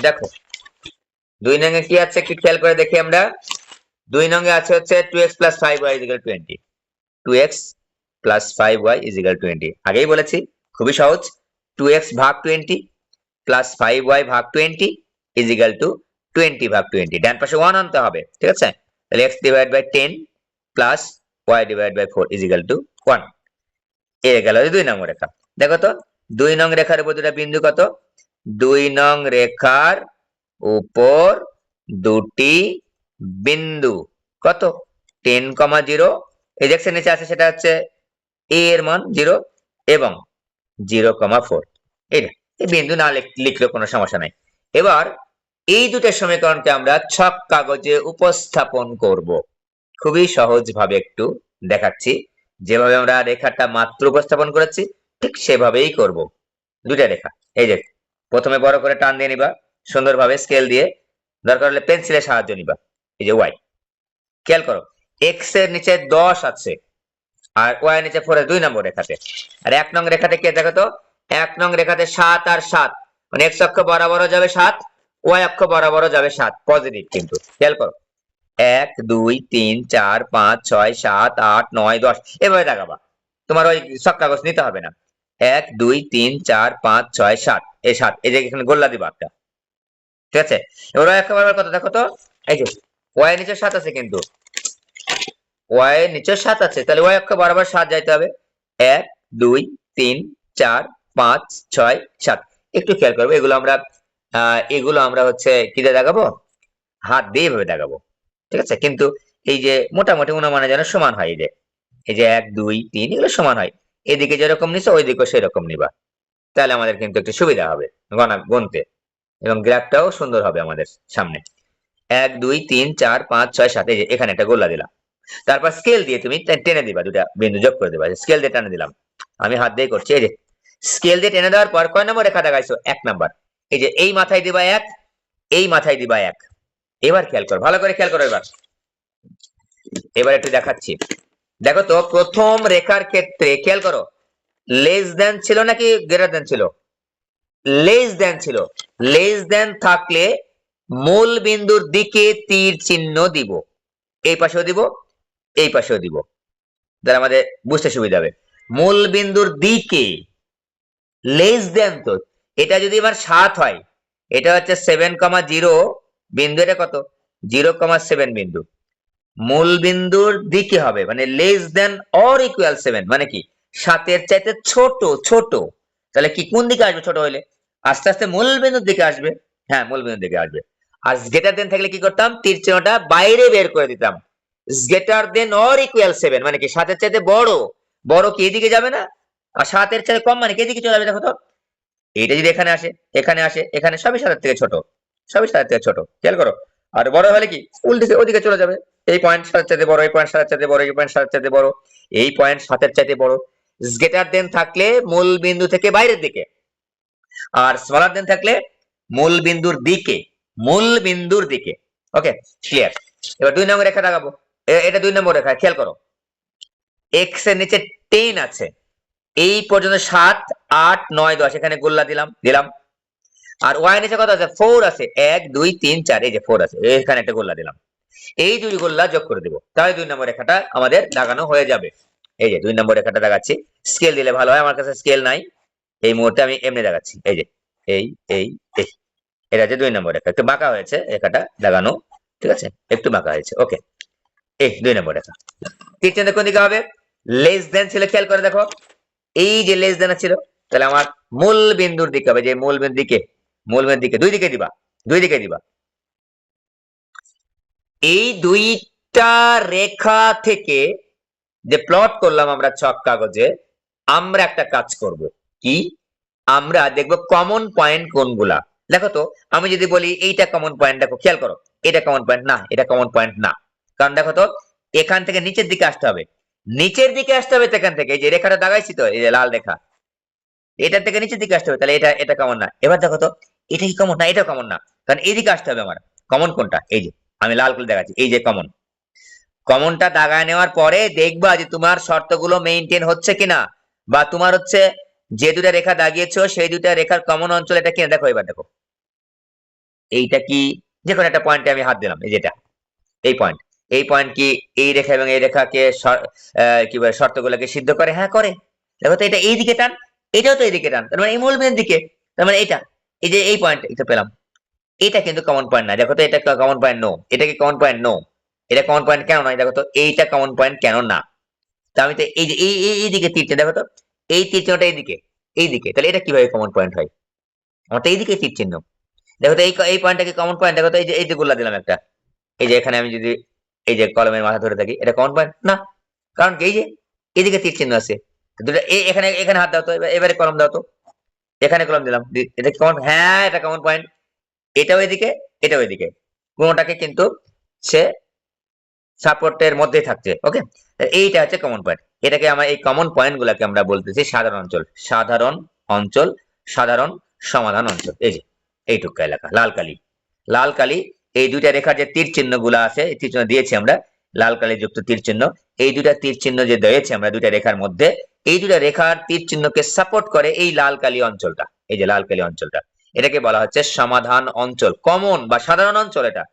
A: দেখো 2 নং এ কি আছে একটু খেয়াল করে দেখি আমরা। 2 নং এ আছে হচ্ছে 2x + 5y = 20। 2x + 5y = 20। আগেই বলেছি খুবই সহজ। 2x ভাগ 20 + 5y ভাগ 20 = 20 ভাগ 20। ডান পাশে 1 আনতে হবে, ঠিক আছে? তাহলে x / 10 + y / 4 = 1। এ গেল 2 নং রেখা। দেখো তো 2 নং রেখার উপর দুটো বিন্দু কত? 2 নং রেখার উপর দুটি বিন্দু কত? 10,0, এই দেখছেন নিচে আছে সেটা হচ্ছে a এর মান 0 এবং 0,4। এই বিন্দু না লিখলেও কোনো সমস্যা নাই। এবার এই দুটো সমীকরণকে আমরা ছক কাগজে উপস্থাপন করব। খুবই সহজ ভাবে একটু দেখাচ্ছি। যেভাবে আমরা রেখাটা মাত্র উপস্থাপন করেছি ঠিক সেভাবেই করব। দুটা রেখা, এই যে প্রথমে বড় করে টান দিয়ে নিবা সুন্দরভাবে স্কেল দিয়ে, দরকার হলে পেন্সিলের সাহায্য নিবা। এই যে ওয়াই, খেয়াল করো এক্স এর নিচে 10 আছে আর ওয়াই এর নিচে 4 2 নম্বর রেখাতে। আর 1 নং রেখাতে কে দেখো তো? 1 নং রেখাতে 7 আর 7, মানে এক্স অক্ষ বরাবরও যাবে 7, ওয়াই অক্ষ বরাবরও যাবে 7, পজিটিভ কিন্তু। খেয়াল করো 1 2 3 4 5 6 7 8 9 10 এভাবে দেখাবা। তোমার ওই সব কাগজ নিতে হবে না। 1 2 3 4 5 6 7, এই 7, এই যে এখানে গোল্লা দিবা একটা, ঠিক আছে? এবার ওয়াই অক্ষ বরাবর কত দেখো তো? এই যে ওয়াই এর নিচে 7 আছে, কিন্তু ওয়াই এর নিচে 7 আছে, তাহলে ওয়াই অক্ষ বরাবর 7 যাইতে হবে। 1 2 3 4 5 6 7। একটু খেয়াল করবো এগুলো আমরা হচ্ছে কি দিয়ে দেখাবো? হাত দিয়ে এভাবে দেখাবো, ঠিক আছে? কিন্তু এই যে মোটামুটি অনুমানে যেন সমান হয়। এই যে 1 2 3 এগুলো সমান হয়। এদিকে যেরকম নিছো ওইদিকে সেরকম নিবা, তাহলে আমাদের কিন্তু একটু সুবিধা হবে গুনতে, এবং গ্রাফটাও সুন্দর হবে আমাদের সামনে। 1 2 3 4 5 6 7, এই যে এখানে একটা গোলা দিলাম। তারপর স্কেল দিয়ে তুমি টেনে দিবা, দুটা বিন্দু যোগ করে দিবা। স্কেল দিয়ে টেনে দিলাম, আমি হাত দিয়ে করছি। এই যে স্কেল দিয়ে টেনে দেওয়ার পর কয় নম্বর রেখা দেখাইছো? 1 নাম্বার। এই যে এই মাথায় দিবা 1, এই মাথায় দিবা 1। এবার খেয়াল করো, ভালো করে খেয়াল করো। এবার একটু দেখাচ্ছি। দেখো তো প্রথম রেখার ক্ষেত্রে খেয়াল করো লেস দেন ছিল নাকি গ্রেটার দেন ছিল? লেস দেন ছিল। লেস দেন থাকলে মূল বিন্দুর দিকে তীর চিহ্ন দিব, এই পাশেও দিব এই পাশেও দিব, তাহলে আমাদের বুঝতে সুবিধা হবে। মূল বিন্দুর দিকে লেস দেন, তো এটা যদি এবার 7 হয়, এটা হচ্ছে 7,0 বিন্দু, এটা কত? 0,7 বিন্দু। মূল বিন্দুর দিকে হবে মানে লেস দেন অর ইকুয়াল 7, মানে কি 7 এর চাইতে ছোট। ছোট তাহলে কি কোন দিকে আসবে? ছোট হলে আস্তে আস্তে মূল বিন্দুর দিকে আসবে। হ্যাঁ, মূল বিন্দুর দিকে আসবে। আর গ্রেটার দেন থাকলে কি করতাম? তীর চিহ্নটা বাইরে বের করে দিতাম। গ্রেটার দেন অর ইকুয়াল 7 মানে কি 7 এর চাইতে বড়। বড় কি এদিকে যাবে না? আর 7 এর চাইতে কম মানে কি এদিকে চলে যাবে। দেখো তো এইটা যদি এখানে আসে, এখানে আসে, এখানে সবই 7 এর থেকে ছোট, সবই 7 এর থেকে ছোট। খেয়াল করো। আর বড় হলে কি উল্টে ওদিকে চলে যাবে। এই পয়েন্ট 7 এর চাইতে বড়, এই পয়েন্ট 7 এর চাইতে বড়, এই পয়েন্ট 7 এর চাইতে বড়, এই পয়েন্ট 7 এর চাইতে বড়। গ্রেটার দেন থাকলে মূল বিন্দু থেকে বাইরের দিকে, আর স্মলার দেন থাকলে মূল বিন্দুর দিকে। মূল বিন্দুর দিকে। ওকে, ক্লিয়ার। এবার 2 নম্বর রেখা দেখাবো। এটা 2 নম্বর রেখা। খেয়াল করো এক্স এর নিচে 10 আছে, এই পর্যন্ত 7 8 9 10, এখানে গোল্লা দিলাম। আর ওয়াই নিচে কত আছে? 4 আছে, 1 2 3 4, এই যে 4 আছে, এখানে একটা গোল্লা দিলাম। এই দুই গোল্লা যোগ করে দিব, তাহলে 2 নম্বর রেখাটা আমাদের দাগানো হয়ে যাবে। এই যে 2 নম্বর রেখাটা দেখাচ্ছি। স্কেল দিলে ভালো হয়, আমার কাছে স্কেল নাই এই মুহূর্তে, আমি এমনি দেখাচ্ছি। এই যে এই এই এই এটা হচ্ছে 2 নম্বর রেখা। একটু বাঁকা হয়েছে রেখাটা দেখানো, ঠিক আছে? একটু বাঁকা হয়েছে। ওকে, এই 2 নম্বর রেখা। তীর চিহ্ন কোন দিকে হবে? লেস দেন ছিল, খেয়াল করে দেখো এই যে লেস দেন ছিল, তাহলে আমার মূল বিন্দুর দিকে হবে। যে মূল বিন্দুর দিকে, মূল বিন্দুর দিকে দুই দিকে দিবা, দুই দিকে দিবা। এই দুইটা রেখা থেকে যে প্লট করলাম আমরা ছক কাগজে, আমরা একটা কাজ করব। কি? আমরা দেখব কমন পয়েন্ট কোনগুলা। দেখো তো আমি যদি বলি এইটা কমন পয়েন্ট, দেখো খেয়াল করো এটা কমন পয়েন্ট না, এটা কমন পয়েন্ট না। কারণ দেখো তো এখান থেকে নিচের দিকে আসতে হবে, নিচের দিকে আসতে হবে। এখান থেকে এই যে রেখাটা দাগাইছি তো, এই যে লাল রেখা, এটার থেকে নিচের দিকে আসতে হবে। তাহলে এটা এটা কমন না। এবার দেখো তো, এটা কি কমন? না, এটাও কমন না, কারণ এইদিকে আসতে হবে আমার। কমন কোনটা? এই যে আমি লাল করে দেখাচ্ছি, এই যে কমন। কমনটা দাগায় নেওয়ার পরে দেখবা যে তোমার শর্তগুলো মেইনটেইন হচ্ছে কিনা, বা তোমার হচ্ছে যে দুটা রেখা দাগিয়েছো সেই দুটা রেখার কমন অঞ্চল এটা কিনা। দেখো এবার দেখো, এইটা কি, যে কোনো একটা পয়েন্টে আমি হাত দিলাম, এই যেটা এই পয়েন্ট, এই পয়েন্ট কি এই রেখা এবং এই রেখাকে কি বলে শর্তগুলোকে সিদ্ধ করে? হ্যাঁ করে। দেখো তো, এটা এইদিকে টান, এটাও তো এইদিকে টান, তার মানে এই মূলবিন্দুর দিকে। তার মানে এটা, এই যে এই পয়েন্ট এটা পেলাম, এটা কিন্তু কমন পয়েন্ট না। দেখো তো, এটা কমন পয়েন্ট নো। এটা কি কমন পয়েন্ট? নো। এটা কমন পয়েন্ট কেন নয়? দেখো তো, এইটা কমন পয়েন্ট কেন না? তা আমি তো এই যে এই দিকে তীরটা, দেখো তো এই তীর চিহ্নটা এইদিকে, এইদিকে, তাহলে এটা কিভাবে কমন পয়েন্ট হয়? আমার তো এইদিকে তীর চিহ্ন। দেখো তো এই পয়েন্টটা কি কমন পয়েন্ট? দেখো তো, এই যে গোল্লা দিলাম একটা, এই যে এখানে আমি যদি এই যে কলমের মাথা ধরে থাকি, এটা কমন পয়েন্ট না, কারণ কি এই যে এদিকে তীর চিহ্ন আছে। দুটো এখানে এখানে হাত দাও তো, এবারে কলম দাও তো, এখানে কলম দিলাম, এটা কমন। হ্যাঁ, এটা কমন পয়েন্ট। এটাও এদিকে, এটাও এদিকে, কোনোটাকে কিন্তু সে সাপোর্টের মধ্যেই থাকছে। ওকে, এইটা হচ্ছে কমন পয়েন্ট। এটাকে আমরা, এই কমন পয়েন্ট গুলাকে আমরা বলতেছি সাধারণ অঞ্চল। সাধারণ অঞ্চল, সাধারণ সমাধান অঞ্চল। এই যে এইটুকু এলাকা লাল কালি, লাল কালি, এই দুইটা রেখার যে তীর চিহ্ন গুলা আছে, তীর চিহ্ন দিয়েছি আমরা, লাল কালি যুক্ত তীর চিহ্ন, এই দুইটা তীর চিহ্ন যে দিয়েছি আমরা দুইটা রেখার মধ্যে, এই দুইটা রেখার তীর চিহ্নকে সাপোর্ট করে এই লাল কালি অঞ্চলটা, এই যে লাল কালি অঞ্চলটা, এটাকে বলা হচ্ছে সমাধান অঞ্চল, কমন বা সাধারণ অঞ্চল এটা।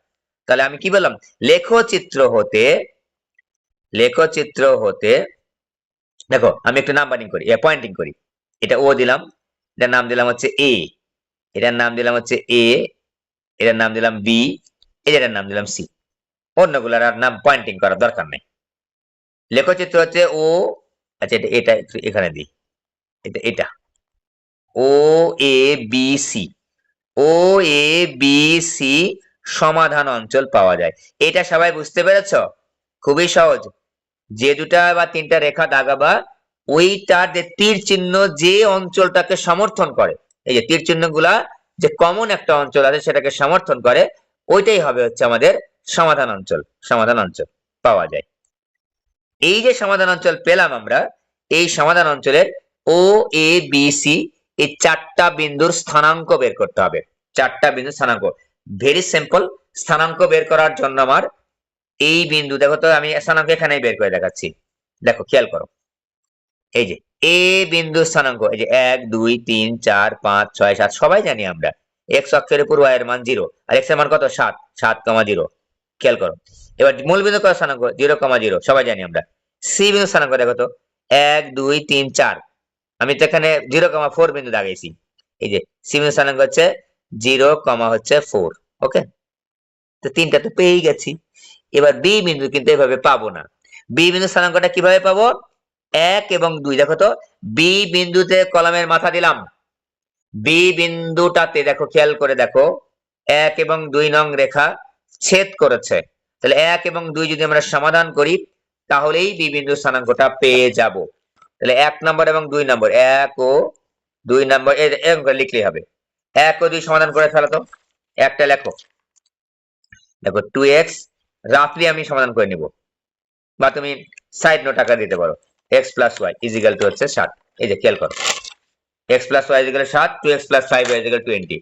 A: তাহলে আমি কি বললাম? লেখচিত্র হতে, লেখচিত্র হতে, দেখো আমি একটু নাম্বারিং করি, পয়েন্টিং করি। এটা ও দিলাম, এটার নাম দিলাম হচ্ছে এ, এটার নাম দিলাম হচ্ছে এ, এটার নাম দিলাম বি, এটার নাম দিলাম সি। অন্যগুলার আর নাম পয়েন্টিং করার দরকার নেই। লেখচিত্র হচ্ছে ও, আচ্ছা এটা এটা একটু এখানে দিই, এটা এটা ও A B C, O A B C সমাধান অঞ্চল পাওয়া যায়। এটা সবাই বুঝতে পেরেছো? খুবই সহজ। যে দুটা বা তিনটা রেখা দাগাবা, ওইটার যে তীর চিহ্ন যে অঞ্চলটাকে সমর্থন করে, এই যে তীর চিহ্ন গুলা যে কমন একটা অঞ্চল আছে সেটাকে সমর্থন করে, ওইটাই হবে হচ্ছে আমাদের সমাধান অঞ্চল। সমাধান অঞ্চল পাওয়া যায়। এই যে সমাধান অঞ্চল পেলাম আমরা, এই সমাধান অঞ্চলের ও এ বি সি, এই চারটা বিন্দুর স্থানাঙ্ক বের করতে হবে। চারটা বিন্দুর স্থানাঙ্ক, ভেরি সিম্পল। স্থানাঙ্ক বের করার জন্য আমার এই বিন্দু, দেখো তো আমি স্থানাঙ্ক এখানেই বের করে দেখাচ্ছি, দেখো খেয়াল করো, এই যে এ বিন্দু স্থানাঙ্ক, এই যে 1 2 3 4 5 6 7 সবাই জানি আমরা। এক্স অক্ষের উপর ওয়াই এর মান 0, আর এক্স এর মান কত? 7, 7,0। খেয়াল করো, এবার মূল বিন্দু কত স্থানাঙ্ক? 0,0 সবাই জানি আমরা। সি বিন্দু স্থানাঙ্ক দেখো তো, 1 2 3 4, আমি তো এখানে 0,4 বিন্দু দাগাইছি। এই যে সি বিন্দু স্থানাঙ্ক হচ্ছে 0,4। ওকে, তো তিনটা তো পেয়েই গেছি। এবার বি বিন্দু কিন্তু এভাবে পাবো না। বি বিন্দু স্থানাঙ্কটা কিভাবে পাবো? 1 এবং 2, দেখো তো, বি বিন্দুতে কলমের মাথা দিলাম, বি বিন্দুটাতে দেখো, খেয়াল করে দেখো, 1 এবং 2 নং রেখা ছেদ করেছে। তাহলে 1 এবং 2 যদি আমরা সমাধান করি, তাহলেই বি বিন্দু স্থানাঙ্কটা পেয়ে যাব। তাহলে 1 নম্বর এবং 2 নম্বর, 1 ও 2 নম্বর এরকম করে লিখলেই হবে। 1 ও 2 সমাধান করে ফেলো তো, একটা লেখো, দেখো 2x, রাফলি আমি সমাধান করে নিব, বা তুমি সাইড নোট টাকা দিতে পারো। x plus y is equal to হচ্ছে 7। এই যে খেয়াল করো, x plus y is equal 7, 2x plus 5y is equal 20।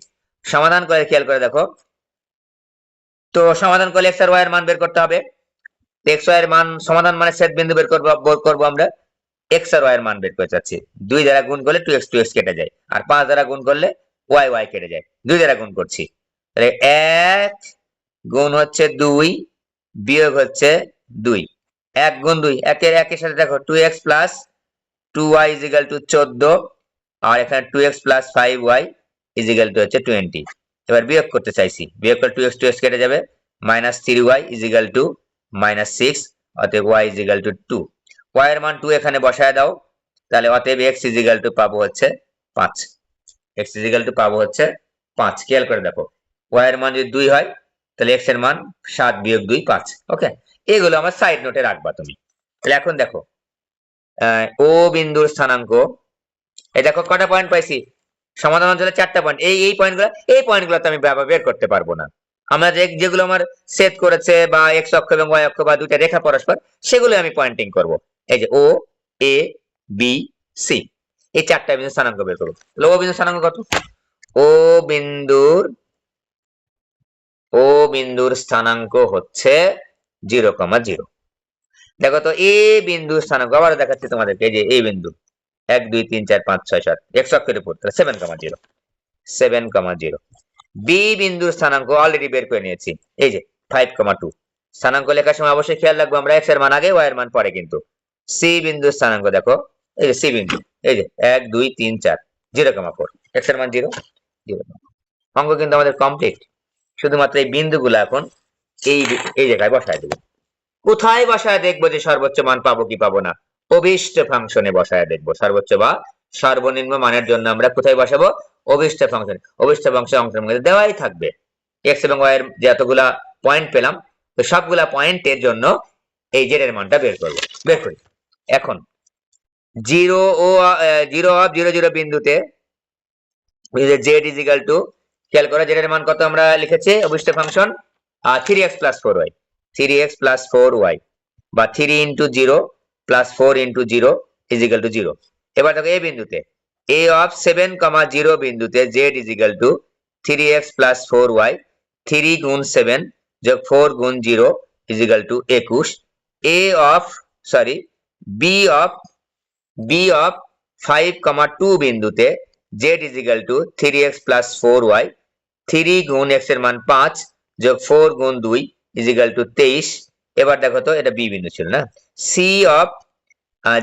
A: সমাধান করে খেয়াল করে দেখো তো, সমাধান করলে x আর y এর মান বের করতে হবে। x y এর মান সমাধান মানে সেট বিন্দু বের করবো আমরা। x আর y এর মান বের করে চাচ্ছি। 2 দ্বারা গুণ করলে 2x 2x কেটে যায়, আর 5 দ্বারা গুণ করলে y y কেটে যায়। 2 দ্বারা গুণ করছি, তাহলে 1 গুণ হচ্ছে 2 বিয়োগ হচ্ছে 2, 1 গুণ 2, একের একের সাথে দেখো 2x plus 2y is equal two 14, আর এখানে 2x plus 5y is equal to হচ্ছে 20। এবার বিয়োগ করতে চাইছি, বিয়োগ করে 2x 2x কেটে যাবে, minus 3y is equal two minus 6, অতএব y ইজিক্যাল টু 2। y এর মান 2 এখানে বসায় দাও, তাহলে অতএব x ইজিক্যাল টু পাবো হচ্ছে 5। x ইজিক্যাল টু পাবো হচ্ছে 5। খেয়াল করে দেখো, y এর মান যদি 2 হয়, তাহলে x এর মান 7 বিয়োগ 2 5। ওকে, এগুলো আমার সাইড নোটে রাখবা তুমি। তাহলে এখন দেখো, ও বিন্দুর স্থানাঙ্ক, এই দেখো কটা পয়েন্ট পাইছি? সমাধান অঞ্চলে 4টা পয়েন্ট। এই পয়েন্টগুলো তো আমি বের করতে পারবো না। আমরা যেগুলো আমার সেট করেছে বা এক্স অক্ষ এবং ওয়াই অক্ষ বা দুইটা রেখা পরস্পর, সেগুলো আমি পয়েন্টিং করব। এই যে ও, এ, বি, সি, এই চারটা বিন্দু স্থানাঙ্ক বের করবো। তাহলে ও বিন্দু স্থানাঙ্ক কত? ও বিন্দুর ও বিন্দুর স্থানাঙ্ক হচ্ছে 0,0। দেখো তো এ বিন্দুর স্থানাঙ্ক আবার দেখাচ্ছি তোমাদেরকে, এই যে এই বিন্দু 1 2 3 4 5 6 7 এক্স অক্ষের উপর, তাহলে 7,0 7,0। বি বিন্দুর স্থানাঙ্ক অলরেডি বের করে নিয়েছি, এই যে 5,2। স্থানাঙ্ক লেখার সময় অবশ্যই খেয়াল রাখবো আমরা এক্স এর মান আগে ওয়াই এর মান পরে কিন্তু। সি বিন্দুর স্থানাঙ্ক দেখো, এই যে সি বিন্দু, এই যে 1 2 3 4 0,4, এক্স এর মান 0 0। অঙ্ক কিন্তু আমাদের কমপ্লিট। শুধুমাত্র এই বিন্দুগুলো এখন এই এই জায়গায় বসায় দেবো। কোথায় বসায় দেখবো যে সর্বোচ্চ মান পাবো কি পাবো না? অভিষ্ট ফাংশনে বসায় দেখবো সর্বোচ্চ বা সর্বনিম্ন মানের জন্য আমরা কোথায় বসাবো? অভিষ্ট ফাংশন। অভিষ্ট ফাংশন অংশের মধ্যে দেওয়াই থাকবে এক্স এবং ওয়াই এর যতগুলা পয়েন্ট পেলাম, তো সবগুলা পয়েন্টের জন্য এই জেড এর মানটা বের করবো। বের করি এখন। 0 ও 0 বিন্দুতে জেড ইজ ইকাল টু, খেয়াল করো জেড এর মান কত আমরা লিখেছি অভিষ্ট ফাংশন 3x+4y, 3x+4y বা 3 into 0 plus 4 into 0 is equal two 0। এবার দেখো এই বিন্দুতে a অফ 7,0 বিন্দুতে z is equal two 3x+4y, 3 গুণ 7 যোগ 4 গুণ 0 is equal two 21। a of sorry b of b of 5,2 বিন্দুতে z is equal two 3x+4y, 3 গুণ x এর মান 5 যোগ 4 গুণ 2 ইজ ইকাল টু 23। এবার দেখো তো এটা বি বিন্দু ছিল না। সি অফ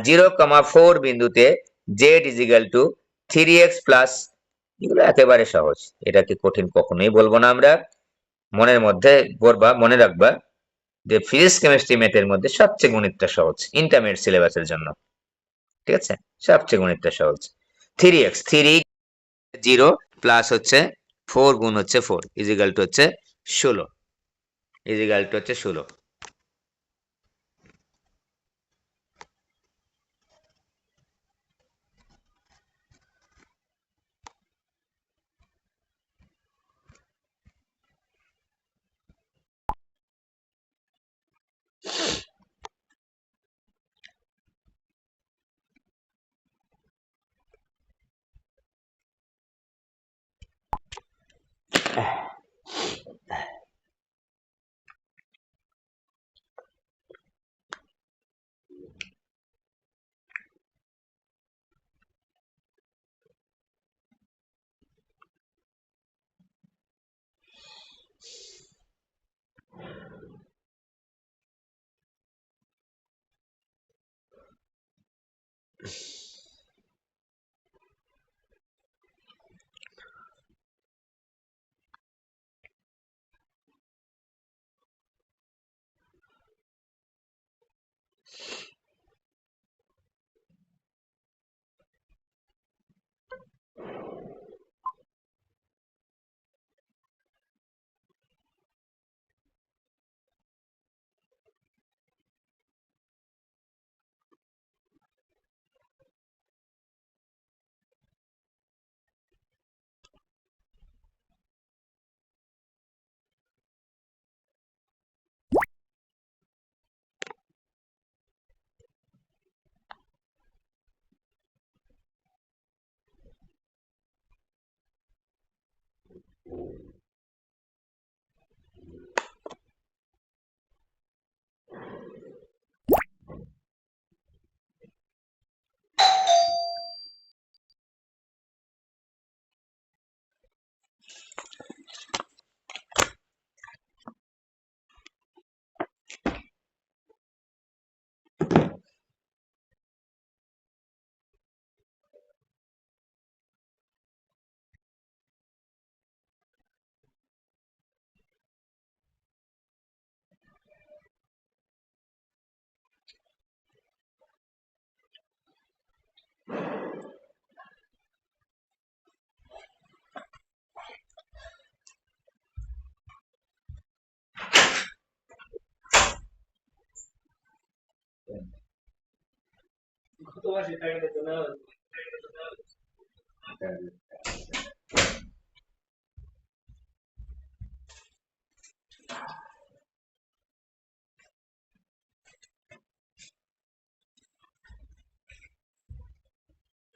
A: 0,4 বিন্দুতে z is equal two 3x plus, এগুলো একেবারে সহজ, এটাকে কঠিন কখনোই বলবো না আমরা। মনের মধ্যে করবা, মনে রাখবা যে ফিজিক্স কেমিস্ট্রি ম্যাথের মধ্যে সবচেয়ে গণিতটা সহজ ইন্টারমিডিয়েট সিলেবাসের জন্য। ঠিক আছে, সবচেয়ে গণিতটা সহজ। 3x 3 0 প্লাস হচ্ছে 4 গুণ হচ্ছে 4 ইজ ইকাল টু হচ্ছে 16, ইজ ইকাল টু হচ্ছে 16।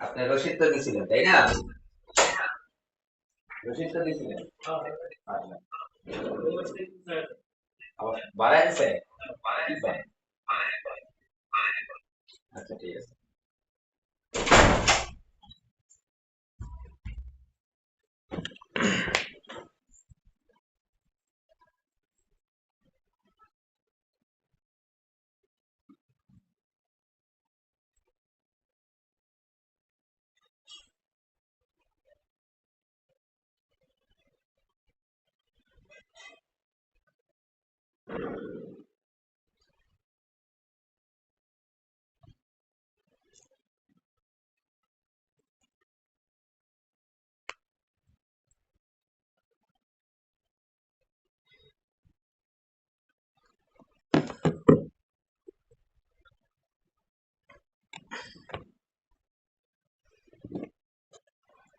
A: আপনি রসিদ তো দিয়েছিলেন তাই না? রসিদ তো দিয়েছিলেন। আচ্ছা। আবার বাড়ায় দিছে? আচ্ছা ঠিক আছে।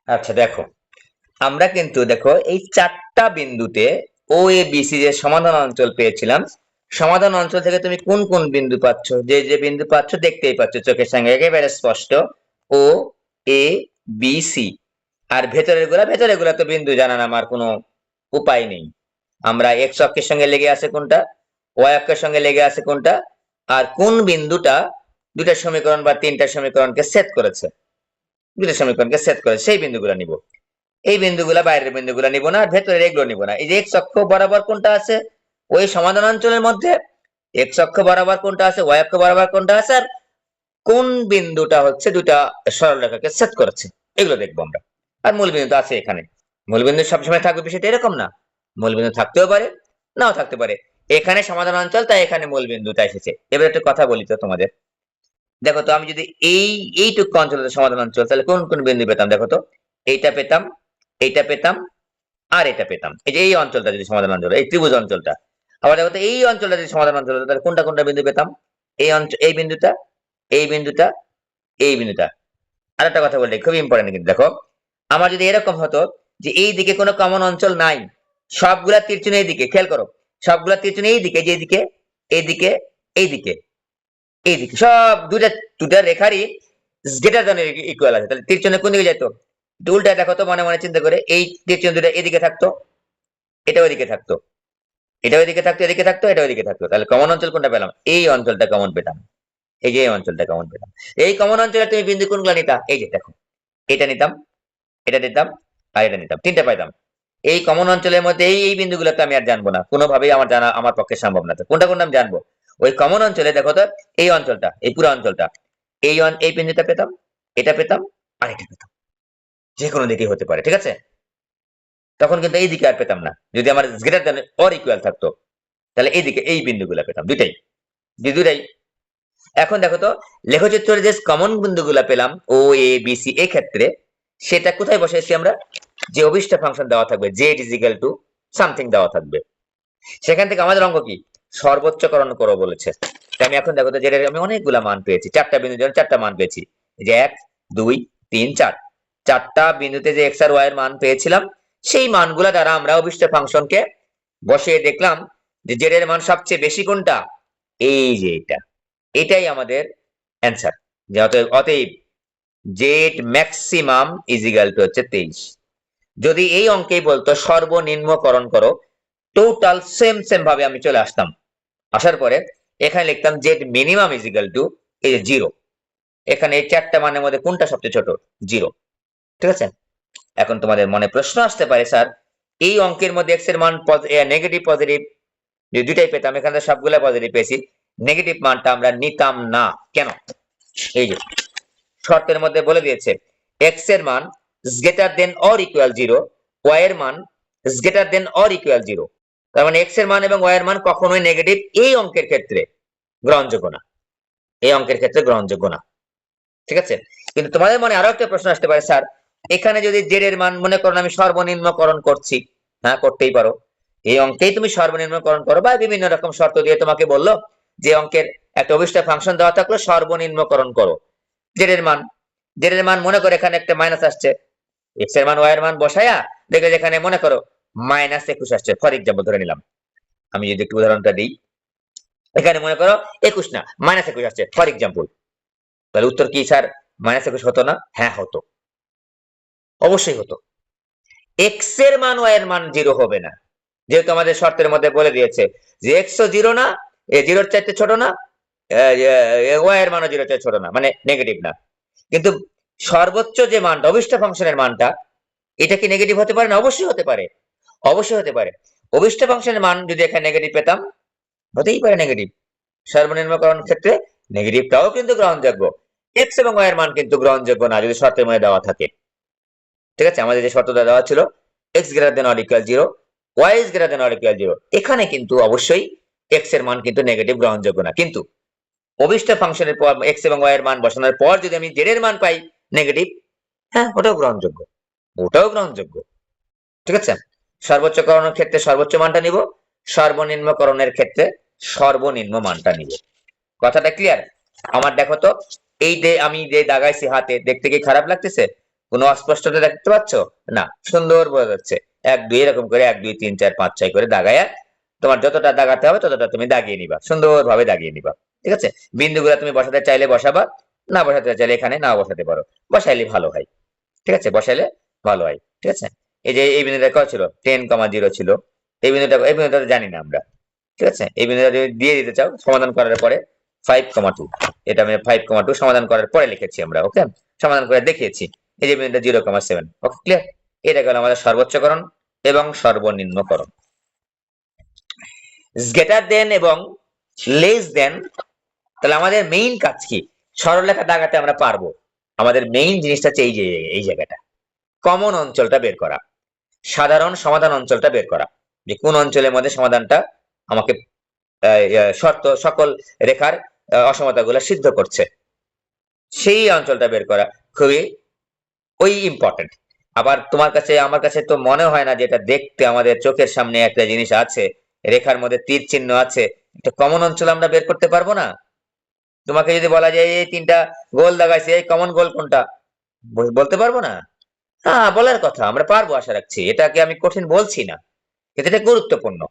A: আচ্ছা দেখো, আমরা কিন্তু দেখো এই চারটা বিন্দুতে ও এ বি সি যে সমাধান অঞ্চল পেয়েছিলাম, সমাধান অঞ্চল থেকে তুমি কোন কোন বিন্দু পাচ্ছ, যে যে বিন্দু পাচ্ছ দেখতেই পাচ্ছ চোখের সঙ্গে একেবারে স্পষ্ট, ও এ বি সি। আর ভেতরের গুলা তো বিন্দু জানান আমার কোনো উপায় নেই। আমরা এক্স অক্ষের সঙ্গে লেগে আছে কোনটা, ওয়াই অক্ষের সঙ্গে লেগে আছে কোনটা, আর কোন বিন্দুটা দুটা সমীকরণ বা তিনটা সমীকরণকে সেট করেছে, দুটা সমীকরণকে সেট করেছে সেই বিন্দুগুলো নিব। এই বিন্দুগুলা বাইরের বিন্দুগুলা নিব না, আর ভেতরের এগুলো নিব না। এই যে এক্স অক্ষ বরাবর কোনটা আছে ওই সমাধান অঞ্চলের মধ্যে, এক্স অক্ষ বরাবর কোনটা আছে, ওয়াই অক্ষ বরাবর কোনটা আছে, আর কোন বিন্দুটা হচ্ছে দুটা সরলরেখাকে সেট করেছে, এগুলো দেখবো আমরা। আর মূলবিন্দু তো আছে এখানে। মূলবিন্দু সবসময় থাকবে বিষয়টা এরকম না, মূলবিন্দু থাকতেও পারে নাও থাকতে পারে। এখানে সমাধান অঞ্চল তাই এখানে মূলবিন্দুটা এসেছে। এবার একটা কথা বলি তো তোমাদের, দেখো তো আমি যদি এইটুকু অঞ্চলের সমাধান অঞ্চল, তাহলে কোন কোন বিন্দু পেতাম দেখো তো। এইটা পেতাম, এইটা পেতাম, আর এটা পেতাম। এই যে এই অঞ্চলটা যদি সমাধান অঞ্চল, এই ত্রিভুজ অঞ্চলটা। আবার দেখো তো এই অঞ্চলটা যদি সমাধান অঞ্চল হতো, তাহলে কোনটা কোনটা বিন্দু পেতাম, এই অঞ্চল, এই বিন্দুটা, এই বিন্দুটা, এই বিন্দুটা। আর একটা কথা বলতে খুব ইম্পর্টেন্ট কিন্তু দেখো, আমার যদি এরকম হতো যে এই দিকে কোনো কমন অঞ্চল নাই, সবগুলা তীরচিহ্ন এই দিকে, খেয়াল করো, সবগুলা তীরচিহ্ন এই দিকে, যে এইদিকে, এইদিকে, এইদিকে, এইদিকে, সব দুটা দুটা রেখারই গ্রেটার দ্যান ইকুয়াল আছে, তাহলে তীরচিহ্ন কোন দিকে যেত, উল্টায় দেখো তো, মনে মনে চিন্তা করে, এই তীরচিহ্ন দুটা এদিকে থাকতো, এটা ওইদিকে থাকতো, এটা ওইদিকে থাকতো, এদিকে থাকতো, এটা ওইদিকে থাকতো, তাহলে কমন অঞ্চল কোনটা পেলাম, এই অঞ্চলটা কমন পেতাম। এই যে এই অঞ্চলটা কমন পেতাম। এই কমন অঞ্চলে তুমি বিন্দু কোনগুলো নিতা, এই যে দেখো, এটা নিতাম, এটা নিতাম, আর এটা নিতাম, তিনটা পাইতাম। এই কমন অঞ্চলের মধ্যে এই বিন্দুগুলো তো আমি আর জানবো না, কোনোভাবেই আমার জানা আমার পক্ষে সম্ভব না। তো কোনটা কোনটা আমি জানবো, ওই কমন অঞ্চলে দেখো তো, এই অঞ্চলটা, এই পুরো অঞ্চলটা, এই বিন্দুটা পেতাম, এটা পেতাম, আর এটা পেতাম, যে কোনো দিকে হতে পারে, ঠিক আছে। তখন কিন্তু এই দিকে আর পেতাম না, যদি আমার গ্রেটার দ্যান অর ইকুয়াল থাকতো, তাহলে এইদিকে এই বিন্দুগুলো পেতাম, দুইটাই, দুইটাই। এখন দেখো তো, লেখচিত্রের যে কমন বিন্দুগুলো পেলাম ও এ বি সি, এই ক্ষেত্রে সেটা কোথায় বসাইছি আমরা, যে অভিষ্ট ফাংশন দেওয়া থাকবে Z is equal to something দেওয়া থাকবে, সেখান থেকে আমাদের অঙ্ক কি, সর্বোচ্চকরণ করো বলেছে। তাই আমি এখন দেখো তো, জেড এর আমি অনেকগুলা মান পেয়েছি, চারটা বিন্দু জন্য চারটা মান পেয়েছি, যে 1 2 3 4, চারটা বিন্দুতে যে এক্স আর ওয়াই এর মান পেয়েছিলাম, সেই মানগুলা দ্বারা আমরা অভিষ্ট ফাংশনকে বসিয়ে দেখলাম যে জেড এর মান সবচেয়ে বেশি কোনটা, এই যে এটা, এটাই আমাদের অ্যান্সার। যে অতএব Z maximum is equal to হচ্ছে 23। যদি এই অঙ্কেই বলতো সর্বনিম্নকরণ করো, টোটাল সেম সেম ভাবে আমি চলে আসতাম, আসার পরে এখানে লিখতাম Z minimum is equal two এই যে 0। এখানে এই চারটা মানের মধ্যে কোনটা সবচেয়ে ছোট, 0, ঠিক আছে। এখন তোমাদের মনে প্রশ্ন আসতে পারে, স্যার এই অঙ্কের মধ্যে এক্স এর মান নেগেটিভ পজিটিভ যে দুইটাই পেতাম, এখানে সবগুলা পজিটিভ পেয়েছি, নেগেটিভ মানটা আমরা নিতাম না কেন, এই যে শর্তের মধ্যে বলে দিয়েছে এক্স এর মান greater than or equal 0, y এর মান গ্রেটার দেন অর ইকুয়াল 0। তার মানে এক্স এর মান এবং ওয়াই এর মান কখনোই নেগেটিভ এই অঙ্কের ক্ষেত্রে গ্রহণযোগ্য না, এই অঙ্কের ক্ষেত্রে গ্রহণযোগ্য না, ঠিক আছে। কিন্তু তোমাদের মনে আরো একটা প্রশ্ন আসতে পারে, স্যার এখানে যদি জেড এর মান মনে করো আমি সর্বনিম্নকরণ করছি, হ্যাঁ করতেই পারো, এই অঙ্কেই তুমি সর্বনিম্নকরণ করো, বা বিভিন্ন রকম শর্ত দিয়ে তোমাকে বললো যে অঙ্কের একটা অভিষ্ট ফাংশন দেওয়া থাকলো সর্বনিম্নকরণ করো জেড এর মান, জেড এর মান মনে করো এখানে একটা মাইনাস আসছে, এক্স এর মান ওয়াই এর মান বসায়া দেখে যেখানে মনে করো -21 আসছে, ফর এক্সাম্পল ধরে নিলাম, আমি যদি একটু উদাহরণটা দিই, এখানে মনে করো 21 না -21 আসছে ফর এক্সাম্পল, তাহলে উত্তর কি স্যার -21 হতো না? হ্যাঁ হতো, অবশ্যই হতো। এক্স এর মান ওয়াই এর মান 0 হবে না, যেহেতু আমাদের শর্তের মধ্যে বলে দিয়েছে যে এক্স ও 0 না, এ 0-র চাইতে ছোট না, ওয়াই এর মানও 0-র চাইতে ছোট না, মানে নেগেটিভ না। কিন্তু সর্বোচ্চ যে মানটা অভিষ্ট ফাংশনের মানটা, এটা কি নেগেটিভ হতে পারে না? অবশ্যই হতে পারে, অবশ্যই হতে পারে। অভিষ্ট ফাংশনের মান যদি এখানে নেগেটিভ পেতাম, হতেই পারে নেগেটিভ। সর্বনিম্নকরণ ক্ষেত্রে নেগেটিভটাও কিন্তু গ্রহণযোগ্য। এক্স এবং ওয়াই এর মান কিন্তু গ্রহণযোগ্য না যদি শর্তের মধ্যে দেওয়া থাকে। ঠিক আছে, আমাদের যে শর্তটা দেওয়া ছিল x greater than or equal 0, y is greater than or equal 0, এখানে কিন্তু অবশ্যই এক্স এর মান কিন্তু নেগেটিভ গ্রহণযোগ্য না। কিন্তু অভিষ্ট ফাংশনের পর এক্স এবং ওয়াই এর মান বসানোর পর যদি আমি জেড এর মান পাই নেগেটিভ, হ্যাঁ ওটাও গ্রহণযোগ্য, ওটাও গ্রহণযোগ্য। ঠিক আছে, সর্বোচ্চকরণের ক্ষেত্রে সর্বোচ্চ মানটা নিব, সর্বনিম্নকরণের ক্ষেত্রে সর্বনিম্ন মানটা নিব। কথাটা ক্লিয়ার? আমার দেখো তো, এই যে আমি যে দাগাইছি হাতে, দেখতে কি খারাপ লাগতেছে? কোনো অস্পষ্টতা দেখতে পাচ্ছ না? সুন্দর বোঝা যাচ্ছে। 1 2 এরকম করে 1 2 3 4 5 6 করে দাগায়া তোমার যতটা দাগাতে হবে ততটা তুমি দাগিয়ে নিবা, সুন্দরভাবে দাগিয়ে নিবা। ঠিক আছে, বিন্দুগুলা তুমি বসাতে চাইলে বসাবা, না বসাতে চাইলে এখানে না বসাতে পারো, বসাইলে ভালো হয়। ঠিক আছে, বসাইলে ভালো হয়। ঠিক আছে, এই যে এই বিন্দুটা কত ছিল? 10,0 ছিল। এই বিন্দুটা জানি না আমরা। ঠিক আছে, এই বিন্দুটা যদি দিয়ে দিতে চাও সমাধান করার পরে 5,2, এটা আমি 5,2 সমাধান করার পরে লিখেছি আমরা। ওকে, সমাধান করে দেখিয়েছি। এই যে বিন্দুটা 0,7। ওকে, ক্লিয়ার? এটা গেল আমাদের সর্বোচ্চকরণ এবং সর্বনিম্নকরণ। গ্রেটার দেন এবং লেস দেন, তাহলে আমাদের মেইন কাজ কি? সরলরেখা দাগাতে আমরা পারবো, আমাদের মেইন জিনিসটা হচ্ছে এই জায়গাটা, কমন অঞ্চলটা বের করা, সাধারণ সমাধান অঞ্চলটা বের করা, যে কোন অঞ্চলের মধ্যে সমাধানটা আমাকে শর্ত সকল রেখার অসমতাগুলো সিদ্ধ করছে, সেই অঞ্চলটা বের করা খুবই ইম্পর্টেন্ট। আবার তোমার কাছে আমার কাছে তো মনে হয় না যে এটা দেখতে আমাদের চোখের সামনে একটা জিনিস আছে, রেখার মধ্যে তীর চিহ্ন আছে, একটা কমন অঞ্চল আমরা বের করতে পারবো না? তোমাকে যদি বলা যায় এই 3টা গোল দাগাইছে, এই কমন গোল কোনটা, বলতে পারবো না? হ্যাঁ, বলার কথা, আমরা পারবো আশা রাখছি, এটাকে আমি কঠিন বলছি না, কিন্তু এটা গুরুত্বপূর্ণ,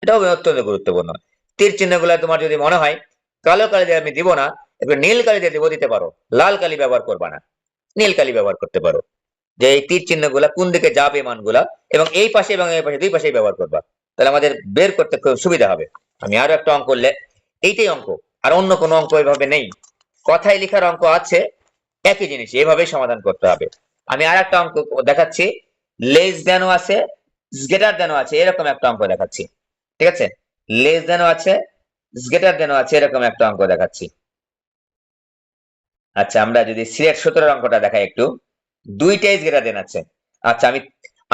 A: এটাও অত্যন্ত গুরুত্বপূর্ণ। তীর চিহ্নগুলো তোমার যদি মনে হয় কালো কালি দিয়ে আমি দিব না, এবার নীল কালি দিয়ে দিব, দিতে পারো, লাল কালি ব্যবহার করবা না, নীল কালি ব্যবহার করতে পারো, যে এই তীর চিহ্নগুলা কোন দিকে যাবে মানগুলা, এবং এই পাশে এবং এই পাশে দুই পাশেই ব্যবহার করবা, তাহলে আমাদের বের করতে খুব সুবিধা হবে। আমি আরো একটা অঙ্ক করলে, এইটাই অঙ্ক, আর অন্য কোনো অঙ্ক এভাবে নেই, কথায় লেখার অঙ্ক আছে, একই জিনিস এভাবেই সমাধান করতে হবে। আমি আর একটা অঙ্ক দেখাচ্ছি, লেস দেনও আছে, গ্রেটার দেনও আছে, এরকম একটা অঙ্ক দেখাচ্ছি। ঠিক আছে, লেস দেনও আছে, গ্রেটার দেনও আছে, এরকম একটা অঙ্ক দেখাচ্ছি। আচ্ছা, আমরা যদি সিলেট 17 অঙ্কটা দেখাই একটু, দুইটাই গ্রেটার দেন আছে। আচ্ছা, আমি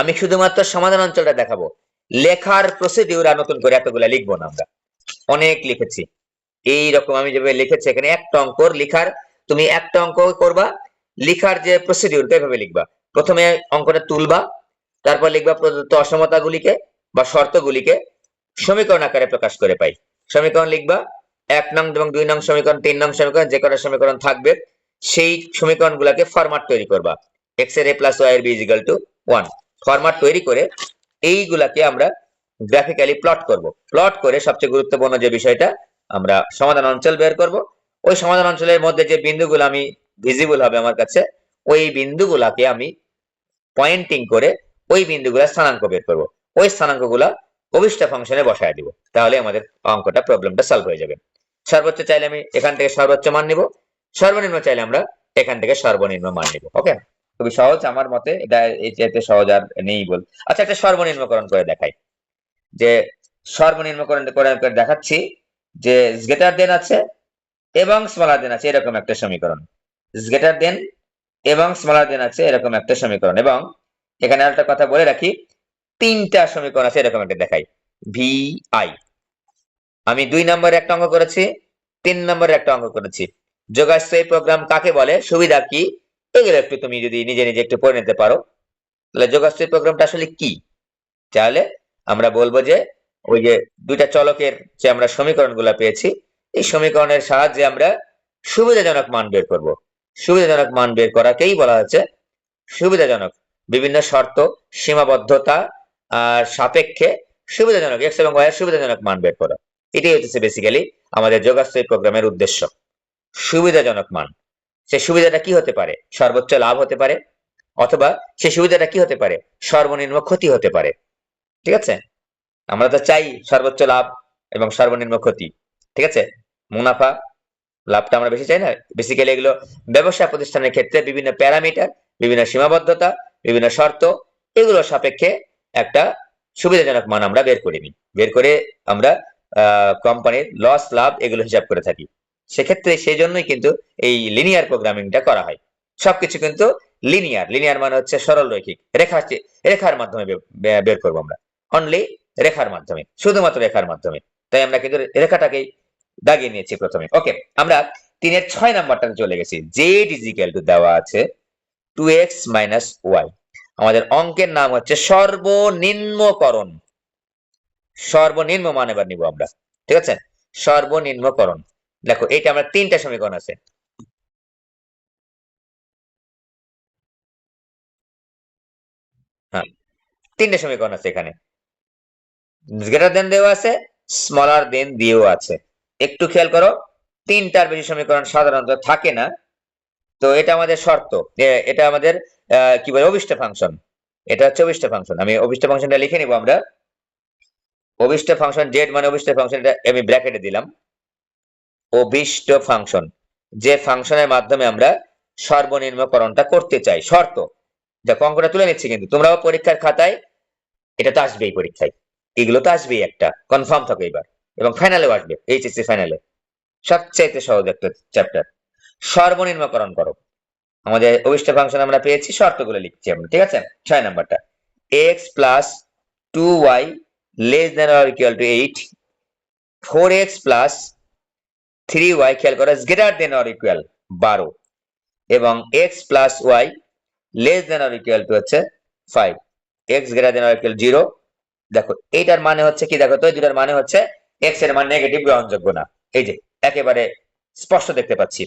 A: আমি শুধুমাত্র সমাধান অঞ্চলটা দেখাবো, লেখার প্রসিডিউর আর নতুন করে এতগুলা লিখবো না, আমরা অনেক লিখেছি। এইরকম আমি যেভাবে লিখেছি এখানে একটা অঙ্ক লিখার, তুমি একটা অঙ্ক করবা, লিখার যে প্রসিডিউর এভাবে লিখবা, প্রথমে অঙ্কটা তুলবা, তারপর লিখবা প্রদত্ত অসমতাগুলিকে বা শর্তগুলিকে সমীকরণ আকারে প্রকাশ করে পাই। সমীকরণ লিখবা, 1 নং এবং 2 নং সমীকরণ, 3 নং সমীকরণ, যে কটা সমীকরণ থাকবে সেই সমীকরণ গুলাকে ফরম্যাট তৈরি করবা, x এর a প্লাস y এর b is equal to 1, format তৈরি করে এইগুলাকে আমরা গ্রাফিক্যালি প্লট করব। প্লট করে সবচেয়ে গুরুত্বপূর্ণ যে বিষয়টা, আমরা সমাধান অঞ্চল বের করব। ওই সমাধান অঞ্চলের মধ্যে যে বিন্দুগুলো আমি ভিজিবল হবে আমার কাছে, ওই বিন্দুগুলাকে আমি পয়েন্টিং করে ওই বিন্দুগুলা স্থানাঙ্ক বের করব, ওই স্থানাঙ্কগুলা অভিষ্ট ফাংশনে বসায় দিব, তাহলে আমাদের অঙ্কটা প্রবলেমটা সলভ হয়ে যাবে। সর্বোচ্চ চাইলে আমি এখান থেকে সর্বোচ্চ মান নিব, সর্বনিম্ন চাইলে আমরা এখান থেকে সর্বনিম্ন মান নিব। ওকে, খুবই সহজ আমার মতে, এটা এই চাইতে সহজ আর নেই বল। আচ্ছা, একটা সর্বনিম্নকরণ করে দেখাই, যে সর্বনিম্নকরণ করে দেখাচ্ছি, যে গ্রেটার দেন আছে এবং স্মলার দেন আছে, এরকম একটা সমীকরণ, গ্রেটার দেন এবং স্মলার দেন আছে, এরকম একটা সমীকরণ, এবং এখানে একটা কথা বলে রাখি, 3টা সমীকরণ আছে, এরকম একটা দেখাই, ভি আই। আমি 2 নম্বরে একটা অঙ্ক করেছি, 3 নম্বরে একটা অঙ্ক করেছি। যোগাশ্রয়ী প্রোগ্রাম কাকে বলে, সুবিধা কি, এগুলো একটু তুমি যদি নিজে নিজে একটু পড়ে নিতে পারো, তাহলে যোগাশ্রয়ী প্রোগ্রামটা আসলে কি, তাহলে আমরা বলবো যে ওই যে দুইটা চলকের যে আমরা সমীকরণ গুলা পেয়েছি, এই সমীকরণের সাহায্যে আমরা সুবিধাজনক মান বের করব। সুবিধাজনক মান বের করাকেই বলা হচ্ছে সুবিধাজনক, বিভিন্ন শর্ত, সীমাবদ্ধতা আর সাপেক্ষে সুবিধাজনক এক্স এবং ওয়াই এর সুবিধাজনক মান বের করো। এটাই হচ্ছে বেসিক্যালি আমাদের যোগাশ্রয় প্রোগ্রামের উদ্দেশ্য। সুবিধাজনক মান, সে সুবিধাটা কি হতে পারে? সর্বোচ্চ লাভ হতে পারে, অথবা সে সুবিধাটা কি হতে পারে? সর্বনিম্ন ক্ষতি হতে পারে। ঠিক আছে, আমরা তো চাই সর্বোচ্চ লাভ এবং সর্বনিম্ন ক্ষতি। ঠিক আছে, মুনাফা লাভটা আমরা বেশি চাই না? বেসিক্যালি এগুলো ব্যবসা প্রতিষ্ঠানের ক্ষেত্রে বিভিন্ন প্যারামিটার, বিভিন্ন সীমাবদ্ধতা, বিভিন্ন শর্ত, এগুলো সাপেক্ষে একটা সুবিধাজনক মান আমরা বের করে নিই। বের করে আমরা কোম্পানির লস লাভ এগুলো হিসাব করে থাকি। সেক্ষেত্রে সেই জন্যই কিন্তু এই লিনিয়ার প্রোগ্রামিংটা করা হয়। সবকিছু কিন্তু লিনিয়ার। লিনিয়ার মানে হচ্ছে সরল রৈখিক, রেখার মাধ্যমে বের করবো আমরা। অনলি রেখার মাধ্যমে, শুধুমাত্র রেখার মাধ্যমে। তাই আমরা কিন্তু রেখাটাকেই দাগিয়ে নিয়েছি প্রথমে। ওকে, আমরা 3-এর 6 নাম্বারটাতে চলে গেছি। জেড ইজ ইকুয়াল টু দেওয়া আছে 2x মাইনাস ওয়াই। আমাদের অঙ্কের নাম হচ্ছে সর্বনিম্নকরণ। সর্বনিম্ন মান এবার নিব আমরা। ঠিক আছে, সর্বনিম্নকরণ। দেখো এটা আমরা 3টা সমীকরণ আছে। হ্যাঁ, 3টে সমীকরণ আছে এখানে। গ্রেটার দেন দেওয়া আছে, স্মলার দেন দিয়েও আছে। একটু খেয়াল করো, 3টার বেশি সমীকরণ সাধারণত থাকে না। তো এটা আমাদের শর্ত, এটা আমাদের কি বলে অভিষ্ট ফাংশন। এটা হচ্ছে অভিষ্ট ফাংশন। আমি অভিষ্ট ফাংশনটা লিখে নিব আমরা। অভিষ্ট ফাংশন জেড মানে অভিষ্ট ফাংশন, এটা আমি ব্র্যাকেটে দিলাম। অভিষ্ট ফাংশন, যে ফাংশনের মাধ্যমে আমরা সর্বনিম্নকরণটা করতে চাই। শর্ত, যা অঙ্কটা তুলে নিচ্ছি, কিন্তু তোমরাও পরীক্ষার খাতায় এটা তো আসবেই, পরীক্ষায় এগুলো তো আসবেই, একটা কনফার্ম থাকে এবার, এবং ফাইনালেও আসবে। এইচএসসি ফাইনালে সবচাইতে সহজ একটা চ্যাপ্টার। সর্বনিম্নকরণ করো। আমাদের অভিষ্ট ফাংশন আমরা পেয়েছি, শর্তগুলো লিখছি আমরা। ঠিক আছে, 6 নাম্বারটা, x plus 2y less than or equal to 8, 4x plus 3y খেয়াল করো গ্রেটার দেন অর ইকুয়াল 12, এবং x plus y less than or equal to হচ্ছে 5, x greater than or equal 0। দেখো এইটার মানে হচ্ছে কি? দেখো তো, এই দুটার মানে হচ্ছে x এর মান নেগেটিভ, গ্রহণযোগ্য না। এই যে একেবারে স্পষ্ট দেখতে পাচ্ছি।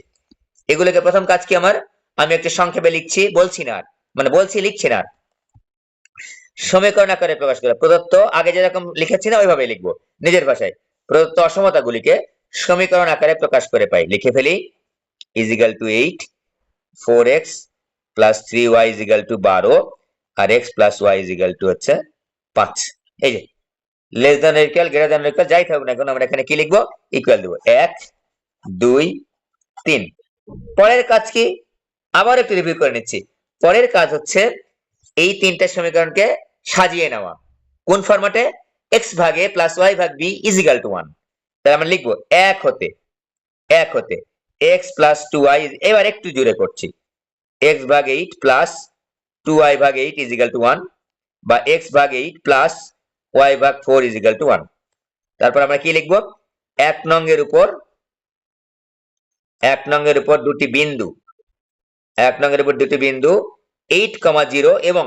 A: এগুলোকে প্রথম কাজ কি আমার? আমি একটু সংক্ষেপে লিখছি, বলছি না আর, মানে বলছি লিখছি না আর। সমীকরণ আকারে প্রকাশ করে প্রদত্ত, আগে যেরকম লিখেছি না ওইভাবে লিখবো নিজের ভাষায়। প্রদত্ত অসমতাগুলিকে সমীকরণ আকারে প্রকাশ করে পাই। লিখে ফেলি, is equal to 8, 4x plus 3y is equal to 12, আর x plus y is equal to হচ্ছে 5। এই যে less than equal, greater than equal যাই থাকুক না এখন, আমরা এখানে কি লিখবো? ইকুয়াল দেবো। 1 2 3। পরের কাজ কি? আবার একটু রিভিউ করে নিচ্ছি। পরের কাজ হচ্ছে এই 3টা সমীকরণকে সাজিয়ে নেওয়া। কোন ফরম্যাটে? x ভাগে প্লাস y ভাগ b ইজ ইকুয়াল টু 1। তাহলে আমরা লিখবো 1 হতে x প্লাস 2y, এবার একটু জুড়ে করছি, x ভাগ 8 প্লাস 2y ভাগ 8 ইজ ইকুয়াল টু 1, বা x ভাগ 8 প্লাস y ভাগ 4 ইজ ইকুয়াল টু 1। তারপর আমরা কি লিখবো? 1 নং এর উপর দুটি বিন্দু, 1 নং এর উপর দুটি বিন্দু 8,0 এবং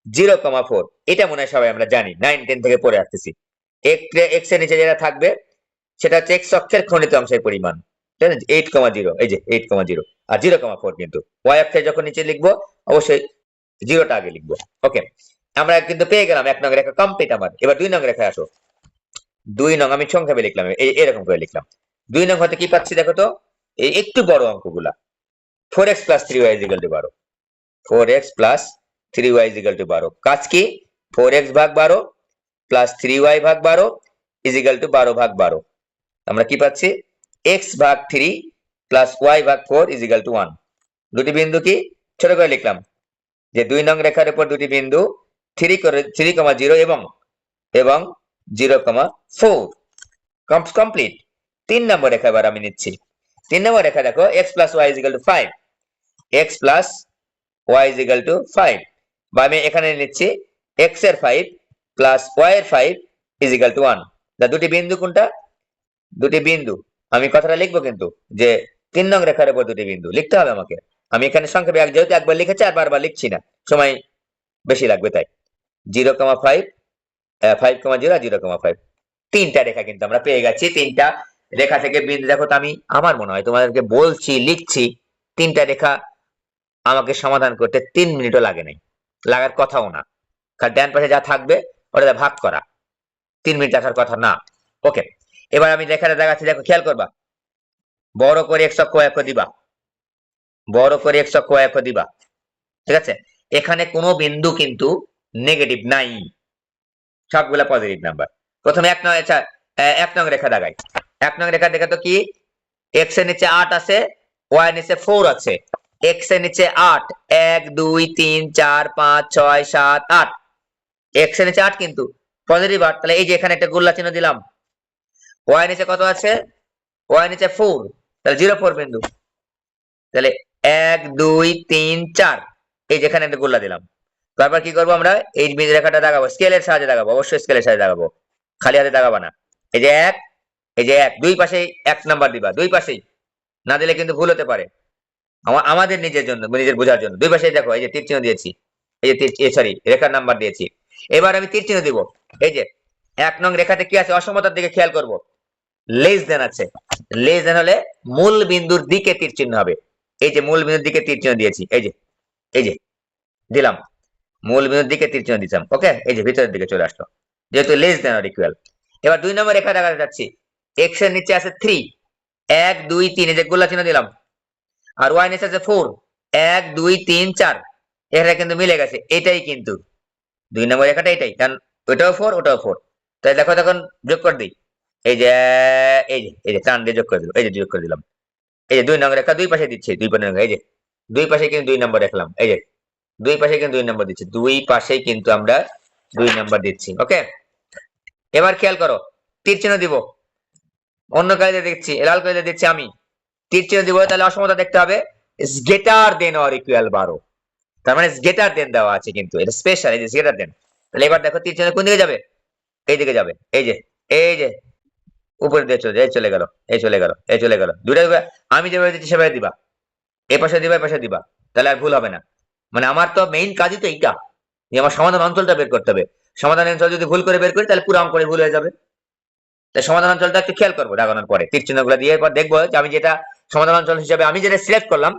A: 0,4। এটা মনে হয় সবাই আমরা জানি, 9-10 থেকে পড়ে আসতেছি। x এর নিচে যেটা থাকবে সেটা হচ্ছে x অক্ষের খণ্ডিত অংশের পরিমাণ। 8,0, এই যে 8,0, আর 0,4 কিন্তু y অক্ষের যখন নিচে লিখবো অবশ্যই 0টা আগে লিখবো। ওকে, আমরা কিন্তু পেয়ে গেলাম 1 নং রেখা কমপ্লিট আমার। এবার 2 নং রেখায় আসো। 2 নং আমি সংক্ষেপে লিখলাম, এরকম করে লিখলাম। 2 নং হতে কি পাচ্ছি দেখো তো, এই একটু বড় অঙ্কগুলা। 4x plus 3y is equal to 12, 4x plus 3y is equal to 12। কাজ কি? 4x ভাগ 12 প্লাস 3y ভাগ 12 ইজ ইকুয়াল টু 12 ভাগ 12। আমরা কি পাচ্ছি? x ভাগ 3 প্লাস y ভাগ 4 ইজ ইকুয়াল টু 1। দুটি বিন্দু কি ছোট করে লিখলাম, যে 2 নং রেখার উপর দুটি বিন্দু 3,0 এবং 0,4 কমপ্লিট। 3 নম্বর রেখা এবার আমি নিচ্ছি। 3 নম্বর রেখা দেখো, x plus y is equal two 5, x plus y is equal two 5, বা আমি এখানে নিচ্ছি x এর 5 প্লাস y এর 5 ইজ ইকুয়াল টু 1। দুটি বিন্দু কোনটা? দুটি বিন্দু আমি কথাটা লিখবো কিন্তু, যে 3 নং রেখার উপর দুটি বিন্দু লিখতে হবে আমাকে। আমি এখানে সংক্ষেপে যেহেতু একবার লিখেছি আর বারবার লিখছি না, সময় বেশি লাগবে তাই। 0,5, 5,0 আর 0,5। 3টা রেখা কিন্তু আমরা পেয়ে গেছি। 3টা রেখা থেকে বিন্দু দেখো তো, আমি আমার মনে হয় তোমাদেরকে বলছি লিখছি, 3টা রেখা আমাকে সমাধান করতে 3 মিনিটও লাগে নাই, লাগার কথাও না। কারণ ডান পাশে যা থাকবে ওটা ভাগ করা, 3 মিনিট দেখার কথা না। ওকে, এবার আমি রেখাটা দেখাচ্ছি, দেখো খেয়াল করবা, বড় করে x অক্ষ অক্ষ দিবা, বড় করে x অক্ষ অক্ষ দিবা, ঠিক আছে? এখানে কোনো বিন্দু কিন্তু নেগেটিভ নাই, সবগুলা পজিটিভ নাম্বার। প্রথমে 1 নং, আচ্ছা 1 নং রেখা দেখাই। 1 নং রেখা দেখে তো কি, x এর নিচে 8 আছে, y এর নিচে 4 আছে। x এর নিচে 8, 1 2 3 4 5 6 7 8, x এর নিচে 8 কিন্তু পজিটিভ 8, তাহলে এই যে এখানে একটা গোল্লা চিহ্ন দিলাম। y এর নিচে কত আছে, y এর নিচে 4, তাহলে 0 4 বিন্দু, তাহলে 1 2 3 4, এই যেখানে একটা গোল্লা দিলাম। তারপর কি করবো আমরা, এই রেখাটা দাগাবো, স্কেলের সাহায্যে দাগাবো, অবশ্যই স্কেলের সাহায্যে দাগাবো, খালি হাতে দাগাবো না। এই যে 1, এই যে 1, দুই পাশেই 1 নাম্বার দিবা, দুই পাশেই, না দিলে কিন্তু ভুল হতে পারে। আমাদের নিজের জন্য, নিজের বোঝার জন্য দুই পাশে দেখো, এই যে তীর চিহ্ন দিয়েছি, এই যে তীর, সরি রেখার নাম্বার দিয়েছি। এবার আমি তীর চিহ্ন দিব, এই যে 1 নং রেখাতে কি আছে, অসমতার দিকে খেয়াল করব, লেস দেন আছে, লেস দেন হলে মূল বিন্দুর দিকে তীর চিহ্ন হবে। এই যে মূল বিন্দুর দিকে তীর চিহ্ন দিয়েছি, এই যে, এই যে দিলাম, মূল বিন্দুর দিকে তীর চিহ্ন দিলাম। ওকে, এই যে ভিতরের দিকে চলে আসলো, যেহেতু লেস দেন আর ইকুয়াল। এবার 2 নম্বর রেখা দেখাতে যাচ্ছি, x এর নিচে আছে 3, 1 2 3, এই যে গোলা চিহ্ন দিলাম, আর y নিচে আছে 4, 1 2 3 4, এটা কিন্তু মিলে গেছে, এটাই কিন্তু 2 নম্বর রেখাটা, এটাই, কারণ ওটাও 4 ওটাও 4। তাই দেখো তখন যোগ করে দিই, এই যে, এই যে, এই যে টান দিয়ে যোগ করে দিলাম, এই যে যোগ করে দিলাম, এই যে 2 নম্বর রেখা দুই পাশে দিচ্ছি, দুই পাশে, এই যে দুই পাশে কিন্তু 2 নম্বর রাখলাম, এই যে দুই পাশে কিন্তু 2 নম্বর দিচ্ছি, দুই পাশে কিন্তু আমরা 2 নম্বর দিচ্ছি। ওকে, এবার খেয়াল করো, তীর চিহ্ন দিব, অন্য কাজে দেখছি, লাল কাজে দিচ্ছি আমি, তীর চিহ্ন দিব, তাহলে অসমতা দেখতে হবে, is greater than or equal 12, তার মানে গ্রেটার দেন দেওয়া আছে, কিন্তু এটা স্পেশাল, এই যে গ্রেটার দেন। তাহলে এবার দেখো তীর চিহ্ন কোন দিকে যাবে, এই দিকে যাবে, এই যে, এই যে উপরে দিয়ে চলে যায়, এই চলে গেল, এই চলে গেল, এই চলে গেল, দুইটা আমি যেভাবে দিচ্ছি সেভাবে দিবা, এ পাশে দিবা এ পাশে দিবা, তাহলে আর ভুল হবে না। মানে আমার তো মেইন কাজই তো এইটা, যে আমার সমাধান অঞ্চলটা বের করতে হবে। সমাধান অঞ্চল যদি ভুল করে বের করি, তাহলে পুরো অঙ্কটা ভুল হয়ে যাবে। তাই সমাধান অঞ্চলটা একটু খেয়াল করবো, দাগানোর পরে তীর চিহ্ন গুলো দিয়ে এরপর দেখবো যে আমি যেটা সমাধান অঞ্চল হিসেবে আমি যেটা সিলেক্ট করলাম,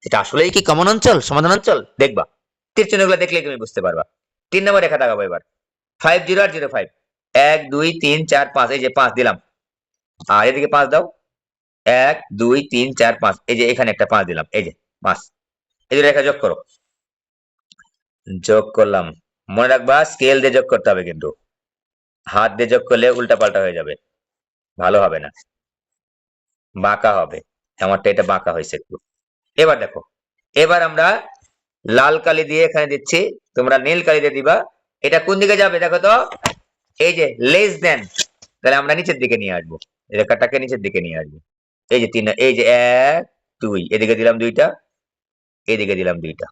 A: সেটা আসলেই কি কমন অঞ্চল, সমাধান অঞ্চল, দেখবা তীর চিহ্ন গুলো দেখলেই তুমি বুঝতে পারবা। 3 নম্বর রেখা দাগাবো এবার, 5 0 আর 0 5, 1 2 3 4 5, এই যে 5 দিলাম, আর এদিকে 5 দাও, 1 2 3 4 5, এই যে এখানে একটা 5 দিলাম, এই যে 5, এই যে রেখা যোগ করো, যোগ করলাম। মনে রাখবা স্কেল দিয়ে যোগ করতে হবে, কিন্তু হাত দিয়ে যোগ করলে উল্টা পাল্টা হয়ে যাবে, ভালো হবে না, বাঁকা হবে। আমারটা এটা বাঁকা হয়েছে একটু। এবার দেখো, এবার আমরা লাল কালি দিয়ে এখানে দিচ্ছি, তোমরা নীল কালি দিয়ে দিবা। এটা কোন দিকে যাবে দেখো তো, এই যে লেস দেন, তাহলে আমরা নিচের দিকে নিয়ে আসবো, রেখাটাকে নিচের দিকে নিয়ে আসবো। এই যে 3, এই যে 1 2, এদিকে দিলাম 2টা, এদিকে দিলাম 2টা,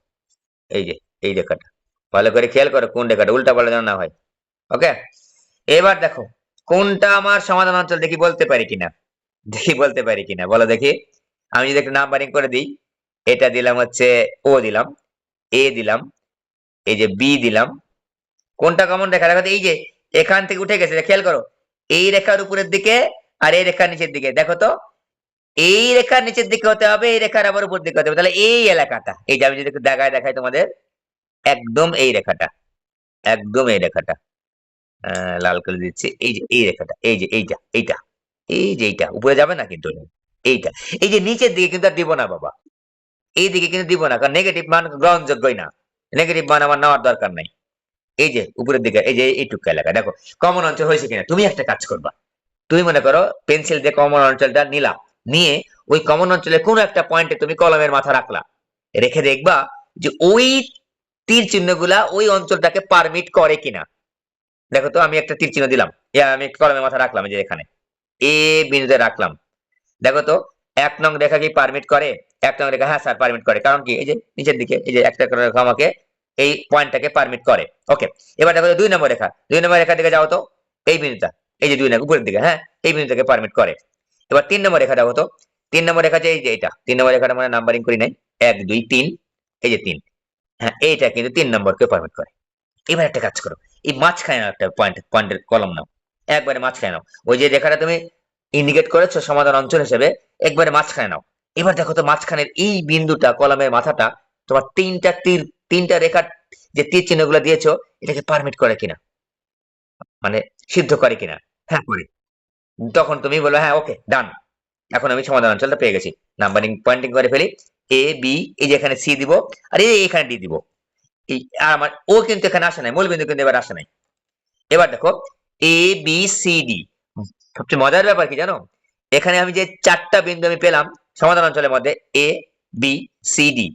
A: এই যে এই রেখাটা, ভালো করে খেয়াল করো কোন রেখাটা উল্টা পাল্টা যেন না হয়। ওকে, এবার দেখো কোনটা আমার সমাধান অঞ্চল, দেখি বলতে পারি কিনা, দেখি বলতে পারি কিনা, বলো দেখি। আমি যদি একটা নাম্বারিং করে দিই, এটা দিলাম হচ্ছে ও দিলাম, এ দিলাম, এই যে বি দিলাম, কোনটা কমন রেখা দেখো তো, এই যে এখান থেকে উঠে গেছে, খেয়াল করো, এই রেখার উপরের দিকে আর এই রেখার নিচের দিকে, দেখো তো এই রেখার নিচের দিকে হতে হবে, এই রেখার আবার উপর দিকে হতে হবে, তাহলে এই এলাকাটা, এই যে আমি যদি একটু দেখাই তোমাদের, একদম এই রেখাটা, একদম এই রেখাটা, লাল করে দিচ্ছি, এই যে এই রেখাটা, এই যে এইটা, এইটা, এই যে এইটা উপরে যাবে না কিন্তু, এইটা, এই যে নিচের দিকে কিন্তু আর দিব না বাবা, এই দিকে কিন্তু দিব না, কারণ নেগেটিভ মান গ্রহণযোগ্যই না, নেগেটিভ মান আমার নেওয়ার দরকার নাই। এই যে উপরের দিকে, এই যে এইটুকু এলাকা, দেখো কমন অঞ্চল হয়েছে কিনা। তুমি একটা কাজ করবা, তুমি মনে করো পেন্সিল দিয়ে কমন অঞ্চলটা নিলা, নিয়ে ওই কমন অঞ্চলের কোন একটা পয়েন্টে তুমি কলমের মাথা রাখলা, রেখে দেখবা যে ওই তীর চিহ্নগুলা ওই অঞ্চলটাকে পারমিট করে কিনা। দেখো তো আমি একটা তীর চিহ্ন দিলাম, আমি একটা কলমের মাথা রাখলাম, যে এখানে এ বিন্দুতে রাখলাম, দেখো তো 1 নং রেখা কি পারমিট করে, 1 নং রেখা, হ্যাঁ স্যার পারমিট করে, কারণ কি এই যে নিচের দিকে এই যে একটা করে রেখা আমাকে এই পয়েন্টটাকে পারমিট করে। ওকে, এবার দেখো 2 নম্বর রেখা, 2 নম্বর রেখা দিকে যাও তো, এই বিন্দুটা, এই যে 2 নম্বর উপরের দিকে, হ্যাঁ এই বিন্দুটাকে পারমিট করে। এবার 3 নম্বর রেখা দেখো তো, 3 নম্বর রেখা যে এই যে এটা 3 নম্বর রেখাটা মানে নাম্বারিং করি নাই, 1 2 3, এই যে 3, হ্যাঁ এইটা কিন্তু 3 নম্বরকে পারমিট করে। এবার একটা কাজ করো, এই মাঝখানে নাও একটা পয়েন্টের কলম নাও, একবারে মাঝখানে নাও, ওই যে রেখাটা তুমি ইন্ডিকেট করেছো সমাধান অঞ্চল হিসেবে, একবারে মাঝখানে নাও। এবার দেখো তো মাঝখানের এই বিন্দুটা, কলমের মাথাটা, তোমার তিনটা রেখার যে তীর চিহ্নগুলো দিয়েছো, এটাকে পারমিট করে কিনা। মানে সিদ্ধ করে কিনা। হ্যাঁ করে। তখন তুমি বলো হ্যাঁ ওকে ডান, এখন আমি সমাধান অঞ্চলটা পেয়ে গেছি। নাম্বারিং পয়েন্টিং করে ফেলি, এ বি, এই যে এখানে সি দিব, আর এই এখানে ডি দিব। এই আর আমার ও কিন্তু এখানে আসে নাই, মূলবিন্দু কিন্তু এবার আসে নাই। এবার দেখো এ বি সি ডি, সবচেয়ে মজার ব্যাপার কি জানো, এখানে আমি যে চারটা বিন্দু আমি পেলাম সমাধান অঞ্চলের মধ্যে, এ বি সি ডি,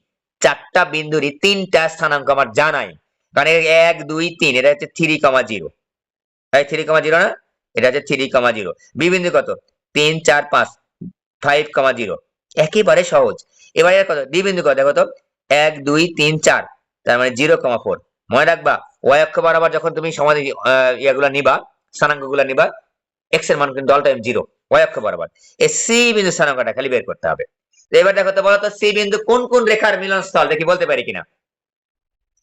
A: চারটা বিন্দুরই তিনটা স্থানাঙ্ক আমার জানাই। কারণ 1 2 3 এটা হচ্ছে 3,0, তাই 3,0 না, এটা হচ্ছে 3,0। বি বিন্দু কত, 3 4 5, 5,0, একেবারে সহজ। এবারে কত ডি বিন্দু কত দেখো তো, 1 2 3 4, তার মানে 0,4। মনে রাখবা ওয়াই অক্ষ বরাবর যখন তুমি সমাধি ইয়াগুলা নিবা, স্থানাঙ্ক গুলা নিবা, এক্স এর মান কিন্তু অল টাইম 0 ওয়াই অক্ষ বরাবর। এই সি বিন্দু স্থানাঙ্কটা খালি বের করতে হবে। তো এবার দেখো তো, বলো তো সি বিন্দু কোন কোন রেখার মিলনস্থল, দেখি বলতে পারি কিনা।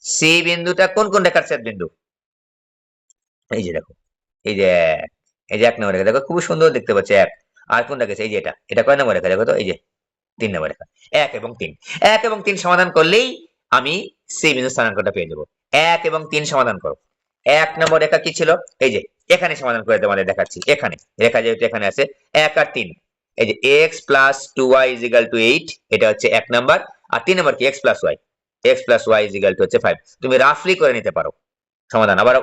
A: সি বিন্দুটা কোন কোন রেখার ছেদ বিন্দু, এই যে দেখো, এই যে এই যে 1 নম্বর রেখা দেখো, খুব সুন্দর দেখতে পাচ্ছি এক। আর কোনটা গেছে, এই যে এটা কয় নম্বর রেখা দেখো তো, এই যে 3 নম্বর রেখা। 1 এবং 3, 1 এবং 3 সমাধান করলেই আমি সি বিন্দু স্থানাঙ্কটা পেয়ে যাবো। 1 এবং 3 সমাধান করো। 1 নম্বর রেখা কি ছিল, এই যে এখানে সমাধান করে তোমাদের দেখাচ্ছি, এখানে রেখা যেহেতু এখানে আছে 1 আর 3, এই যে x plus 2y is equal to 8, এটা হচ্ছে 1 নম্বর। আর 3 নম্বর কি, x plus y is equal to হচ্ছে 5। তুমি রাফলি করে নিতে পারো সমাধান, আবার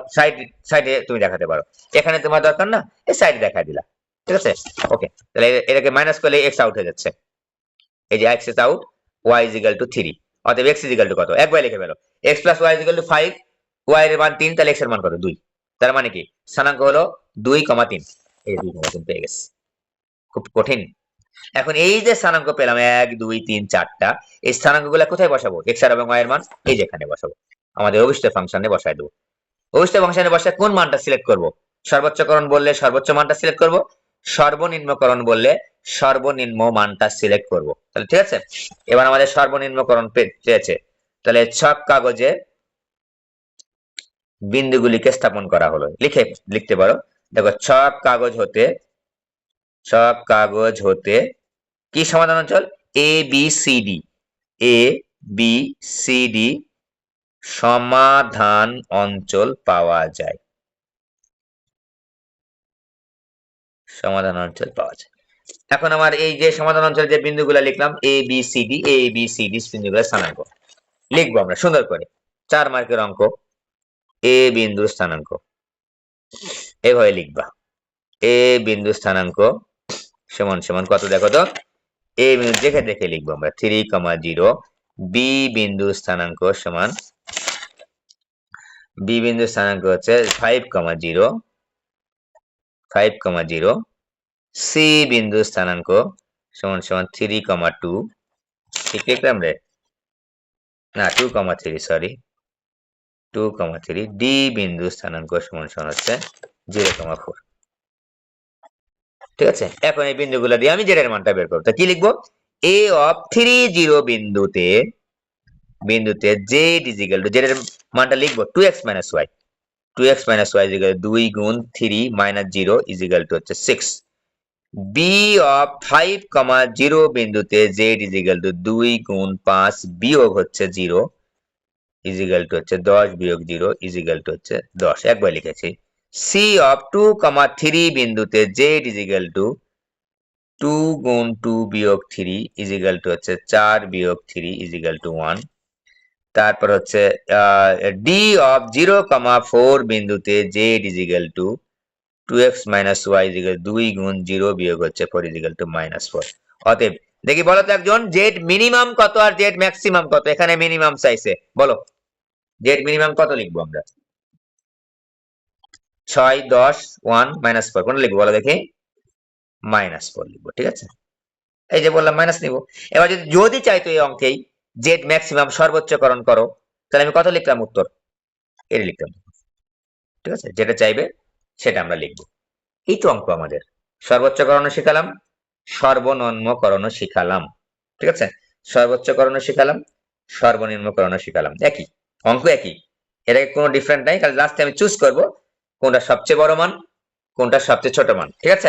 A: সাইডে তুমি দেখাতে পারো। এখানে তোমার দরকার না, এই সাইডে দেখা দিলা, ঠিক আছে। ওকে, তাহলে এটাকে মাইনাস করলে এক্স আউট হয়ে যাচ্ছে, এই যে x is out, y is equal to 3। অতএব এক্স ইজ ইকাল টু কত, একবার লিখে ফেলো, x plus y is equal to 5, y এর মান 3, তাহলে এক্স এর মান কত 2। তার মানে কি স্থানাঙ্ক হলো 2,3, এই 2,3 পেয়ে গেছে। খুব কঠিন। এখন এই যে স্থানাঙ্ক পেলাম 1 2 3 4টা, এই স্থানাঙ্ক গুলা কোথায় বসাবো, এক্স আর এবং ওয়াই এর মান এই যে এখানে বসাবো, আমাদের অভিষ্ট ফাংশনে বসাই দেবো। অভিষ্ট ফাংশনে বসায় কোন মানটা সিলেক্ট করব, সর্বোচ্চকরণ বললে সর্বোচ্চ মানটা সিলেক্ট করব, সর্বনিম্নকরণ বললে সর্বনিম্ন মানটা সিলেক্ট করব। তাহলে ঠিক আছে, এবার আমাদের সর্বনিম্নকরণ পেয়েছে, তাহলে ছক কাগজে বিন্দুগুলিকে স্থাপন করা হলো, লিখতে পারো। দেখো ছক কাগজ হতে কি সমাধান অঞ্চল, A B C D, A B C D সমাধান অঞ্চল পাওয়া যায়, সমাধান অঞ্চল পাওয়া যায়। এখন আমার এই যে সমাধান অঞ্চল যে বিন্দুগুলো লিখলাম, এ বি সি ডি বিন্দুগুলো স্থানাঙ্ক লিখবো আমরা সুন্দর করে। 4 মার্কের অঙ্ক, এ বিন্দু স্থানাঙ্ক এভাবে লিখবা, এ বিন্দু স্থানাঙ্ক সমান সমান কত দেখো তো, এ বিন্দু দেখে দেখে লিখবো আমরা 3,0, বি বিন্দু স্থানাঙ্ক সমান, বি বিন্দু স্থানাঙ্ক হচ্ছে 5,0, সি বিন্দু স্থানাঙ্ক সমান সমান 3,2, ঠিক লিখলাম রে, না 2,3, সরি 2,3, ডি বিন্দু স্থানাঙ্ক সমান সমান হচ্ছে 0,4, ঠিক আছে। এখন এই বিন্দুগুলো দিয়ে আমি জেড এর মানটা বের করব, তা কি লিখবো, এ অফ 30 বিন্দুতে Z is equal two, Z এর মানটা লিখবো 2x - y, 2x - y is equal 2 গুণ 3 মাইনাস 0 ইজ ইকুয়াল টু হচ্ছে 6। বি অফ 5,0 বিন্দুতে জেড ইজ ইকুয়াল টু 2 গুণ 5 বিয়োগ হচ্ছে 0 ইজ ইকুয়াল টু হচ্ছে 10 বিয়োগ 0 ইজ ইকুয়াল টু হচ্ছে 10, একবার লিখেছি। সি অফ 2,3 বিন্দুতে জেড ইজ ইকুয়াল টু 2 গুণ 2 বিয়োগ 3 ইজ ইকুয়াল টু হচ্ছে 4 বিয়োগ 3 ইজ ইকুয়াল টু 1। তারপর হচ্ছে ডি অফ 0,4 বিন্দুতে Z is equal two 2x - y is equal 2 গুণ 0 বিয়োগ হচ্ছে 4 ইজ ইকুয়াল টু -4। অতএব দেখি বলো তো একজন, জেড মিনিমাম কত আর জেড ম্যাক্সিমাম কত, এখানে মিনিমাম চাইছে, বলো জেড মিনিমাম কত লিখবো আমরা, 6 10 1 -4, কোনটা লিখবো বলো দেখি, -4 লিখবো, ঠিক আছে। এই যে বললাম মাইনাস নিব। এবার যদি চাইতো এই অঙ্কেই জেড ম্যাক্সিমাম সর্বোচ্চকরণ করো, তাহলে আমি কত লিখলাম উত্তর, এটা লিখতাম, ঠিক আছে, যেটা চাইবে সেটা আমরা লিখবো। এই তো অঙ্ক আমাদের, সর্বোচ্চকরণও শিখালাম, সর্বনিম্নকরণও শিখালাম, ঠিক আছে, সর্বোচ্চকরণও শিখালাম, সর্বনিম্নকরণও শিখালাম, একই অঙ্ক একই, এটা কোনো ডিফারেন্ট নাই, কারণ লাস্টে আমি চুজ করব কোনটা সবচেয়ে বড় মান, কোনটা সবচেয়ে ছোট মান, ঠিক আছে।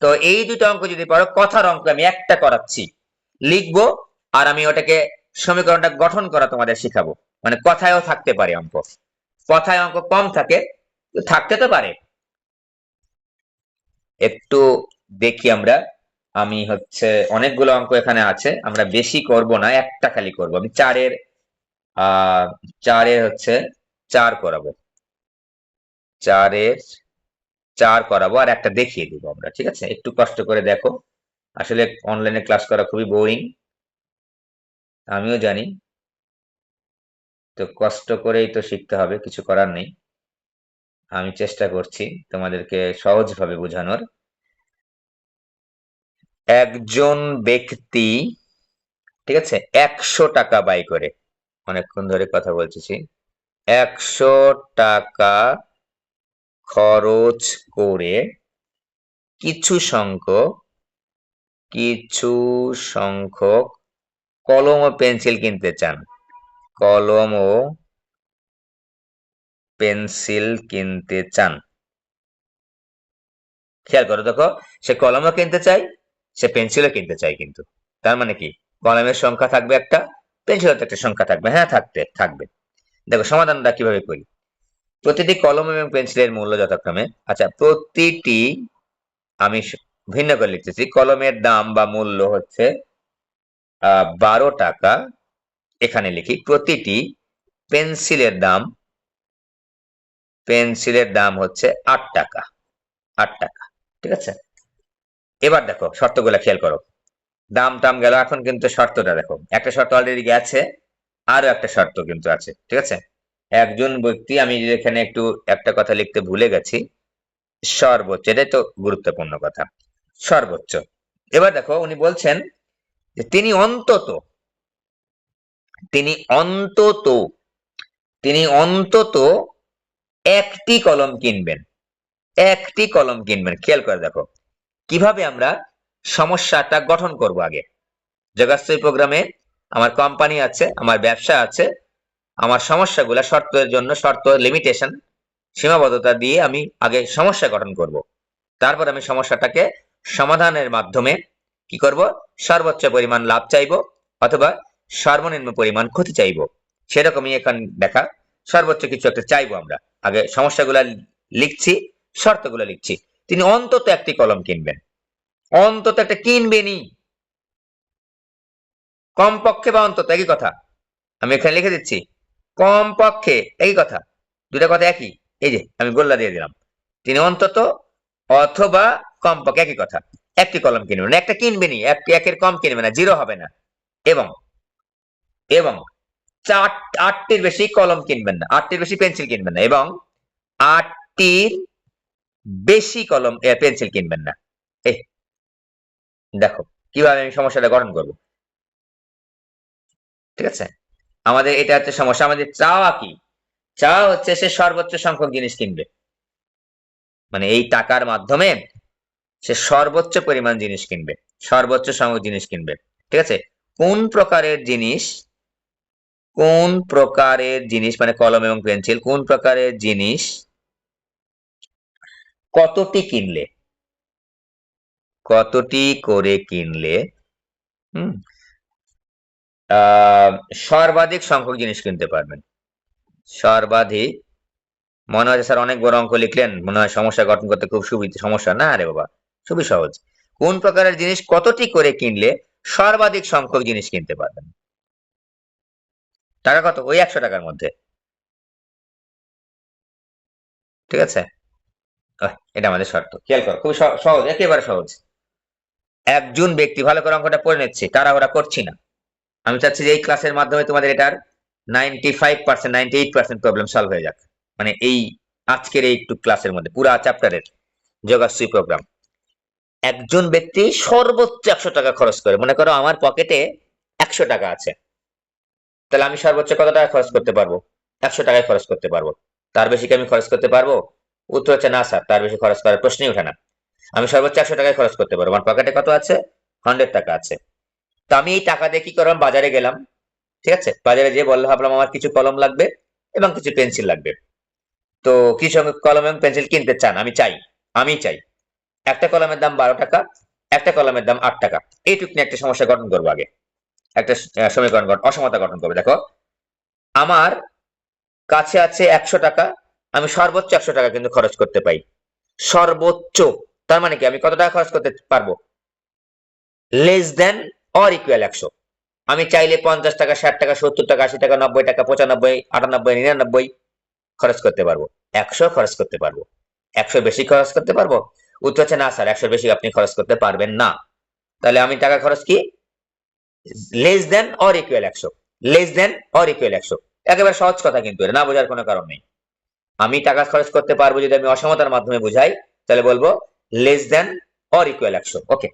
A: তো এই দুটো অঙ্ক যদি পারো, কথার অঙ্ক আমি একটা করাচ্ছি, লিখবো, আর আমি ওটাকে সমীকরণটা গঠন করা তোমাদের শিখাবো, মানে কথায়ও থাকতে পারে অঙ্ক, কথায় অঙ্ক কম থাকে, থাকতে তো পারে, একটু দেখি আমরা। আমি হচ্ছে অনেকগুলো অঙ্ক এখানে আছে, আমরা বেশি করব না, একটা খালি করব। আমি চারের হচ্ছে 4 করাবো, 4-এর 4 করাবো আর একটা দেখিয়ে দিব আমরা, ঠিক আছে? একটু কষ্ট করে দেখো। আসলে অনলাইনে ক্লাস করা খুবই বোরিং, আমিও জানি। তো কষ্ট করেই তো শিখতে হবে, কিছু করার নেই। আমি চেষ্টা করছি তোমাদেরকে সহজভাবে বোঝানোর। একজন ব্যক্তি, ঠিক আছে, 100 টাকা ব্যয় করে, অনেকক্ষণ ধরে কথা বলতেছি, 100 টাকা খরচ করে কিছু সংখ্যক কিছু সংখ্যক কলম ও পেন্সিল কিনতে চান। কলম ও পেন্সিল কিনতে চান। খেয়াল করো, দেখো, সে কলমও কিনতে চায়, সে পেন্সিলও কিনতে চায়, কিন্তু তার মানে কি, কলমের সংখ্যা থাকবে একটা, পেন্সিলের একটা সংখ্যা থাকবে, হ্যাঁ থাকবে। দেখো সমাধানটা কিভাবে করি। প্রতিটি কলম এবং পেন্সিলের মূল্য যথাক্রমে, আচ্ছা প্রতিটি, আমি ভিন্ন করে লিখতেছি, কলমের দাম বা মূল্য হচ্ছে 12 টাকা। এখানে লিখি প্রতিটি পেন্সিলের দাম হচ্ছে 8 টাকা, 8 টাকা, ঠিক আছে? এবার দেখো শর্তগুলো খেয়াল করো, দাম টাম গেল, এখন কিন্তু শর্তটা দেখো, একটা শর্ত অলরেডি গেছে, আরো একটা শর্ত কিন্তু আছে, ঠিক আছে? একজন ব্যক্তি, আমি এখানে একটু একটা কথা লিখতে ভুলে গেছি, সর্বোচ্চ, এটাই তো গুরুত্বপূর্ণ কথা, সর্বোচ্চ। এবার দেখো উনি বলছেন যে তিনি অন্তত তিনি অন্তত একটি কলম কিনবেন, একটি কলম কিনবেন। খেয়াল করে দেখো কিভাবে আমরা সমস্যাটা গঠন করব। আগে যোগাশ্রী প্রোগ্রামে আমার কোম্পানি আছে, আমার ব্যবসা আছে, আমার সমস্যাগুলা শর্তের জন্য, শর্ত লিমিটেশন, সীমাবদ্ধতা দিয়ে আমি আগে সমস্যা গঠন করব, তারপর আমি সমস্যাটাকে সমাধানের মাধ্যমে কি করব, সর্বোচ্চ পরিমাণ লাভ চাইবো অথবা সর্বনিম্ন পরিমাণ ক্ষতি চাইবো। সেরকমই এখানে দেখা, সর্বোচ্চ কিছু একটা চাইবো আমরা। আগে সমস্যাগুলা লিখছি, শর্তগুলো লিখছি। তিনি অন্তত একটি কলম কিনবেন, অন্তত একটা কিনবেনই, কমপক্ষে বা অন্তত একই কথা, আমি এখানে লিখে দিচ্ছি, কমপক্ষে একই কথা, দুটা কথা একই, এই যে আমি গোল্লা দিয়ে দিলাম। তিনি অন্তত অথবা কমপক্ষে একই কথা, একটি কলম কিনবেন, একটা কিনবেনই, একের কম কিনবে না, জিরো হবে না। এবং এবং আটটির বেশি কলম কিনবেন না, আটটির বেশি পেন্সিল কিনবেন না, এবং আটটির বেশি কলম পেন্সিল কিনবেন না। এই দেখো কিভাবে আমি সমস্যাটা গঠন করব, ঠিক আছে? আমাদের এটা হচ্ছে সমস্যা, আমাদের চাওয়া কি, চাওয়া হচ্ছে সে সর্বোচ্চ সংখ্যক জিনিস কিনবে, মানে এই টাকার মাধ্যমে সে সর্বোচ্চ পরিমাণ জিনিস কিনবে, সর্বোচ্চ সংখ্যক জিনিস কিনবে, ঠিক আছে? কোন প্রকারের জিনিস, কোন প্রকারের জিনিস, মানে কলম এবং পেন্সিল, কোন প্রকারের জিনিস কতটি কিনলে, কতটি করে কিনলে হুম সর্বাধিক সংখ্যক জিনিস কিনতে পারবেন। সর্বাধিক, মনে হয় স্যার অনেক বড় অঙ্ক লিখলেন, মনে হয় সমস্যা গঠন করতে খুব সুবিধা, সমস্যা না রে বাবা, খুবই সহজ। কোন প্রকারের জিনিস কতটি করে কিনলে সর্বাধিক সংখ্যক জিনিস কিনতে পারবেন। টাকা কত, ওই 100 টাকার মধ্যে, ঠিক আছে? এটা আমাদের শর্ত, খেয়াল করো, খুবই সহজ, একেবারে সহজ। একজন ব্যক্তি, ভালো করে অঙ্কটা পড়ে নিচ্ছি, তাড়াহুড়া করছি না, আমি চাচ্ছি যে এই ক্লাসের মাধ্যমে তোমাদের এটার 95%, 98% প্রবলেম সলভ হয়ে যাক, মানে এই আজকের এই একটু ক্লাসের মধ্যে, পুরা চ্যাপ্টারের যোগাশ্রী প্রোগ্রাম। একজন ব্যক্তি সর্বোচ্চ 100 টাকা খরচ করে, মনে করো আমার পকেটে 100 টাকা আছে, তাহলে আমি সর্বোচ্চ কত টাকা খরচ করতে পারবো, 100 টাকায় খরচ করতে পারবো। তার বেশি কি আমি খরচ করতে পারবো? উত্তর হচ্ছে না স্যার, তার বেশি খরচ করার প্রশ্নই ওঠে না। আমি সর্বোচ্চ 100 টাকায় খরচ করতে পারবো, আমার পকেটে কত আছে, 100 টাকা আছে। তো আমি এই টাকা দিয়ে কি করলাম, বাজারে গেলাম, ঠিক আছে? বাজারে যেয়ে বললে, ভাবলাম আমার কিছু কলম লাগবে এবং কিছু পেন্সিল লাগবে। তো কিছু কলম এবং পেন্সিল কিনতে চান, আমি চাই। একটা কলমের দাম 12 টাকা, একটা কলমের দাম 8 টাকা। এইটুকু নিয়ে একটা সমস্যা গঠন করবো আগে, একটা সমীকরণ অসমতা গঠন করবে। দেখো আমার কাছে আছে 100 টাকা, আমি সর্বোচ্চ 100 টাকা কিন্তু খরচ করতে পাই, সর্বোচ্চ, তার মানে কি আমি কত টাকা খরচ করতে পারবো? Less than or equal 100। আমি চাইলে 50 টাকা, 60 টাকা, 70 টাকা, 80 টাকা, 90 টাকা, 95, 98, 99 খরচ করতে পারবো, 100 খরচ করতে পারবো। 100 বেশি খরচ করতে পারবো? উত্তর হচ্ছে না স্যার, 100 বেশি আপনি খরচ করতে পারবেন না। তাহলে আমি টাকা খরচ কি? Less than or equal 100, less than or equal 100। একেবারে সহজ কথা, কিন্তু এটা না বোঝার কোনো কারণ নেই। আমি টাকা খরচ করতে পারবো যদি আমি অসমতার মাধ্যমে বুঝাই, তাহলে বলবো লেস দেন অর ইকুয়াল 100। ওকে,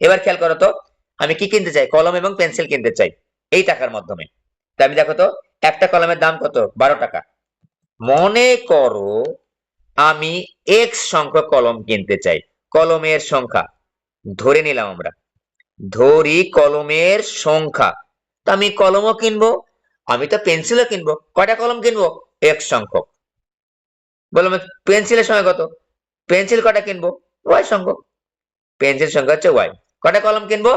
A: এবার খেয়াল করো তো, আমি কি কিনতে চাই? কলম এবং পেন্সিল কিনতে চাই এই টাকার মাধ্যমে। তা আমি দেখো তো, একটা কলমের দাম কত? 12 টাকা। মনে করো আমি এক্স সংখ্যক কলম কিনতে চাই। কলমের সংখ্যা ধরে নিলাম, আমরা ধরি কলমের সংখ্যা। তো আমি কলমও কিনবো, আমি তো পেন্সিলও কিনবো। কয়টা কলম কিনবো? এক্স সংখ্যক। বললাম পেন্সিলের সংখ্যা কত? পেন্সিল কয়টা কিনবো? ওয়াই সংখ্যক। পেন্সিল সংখ্যা হচ্ছে ওয়াই। কয়টা কলম কিনবো?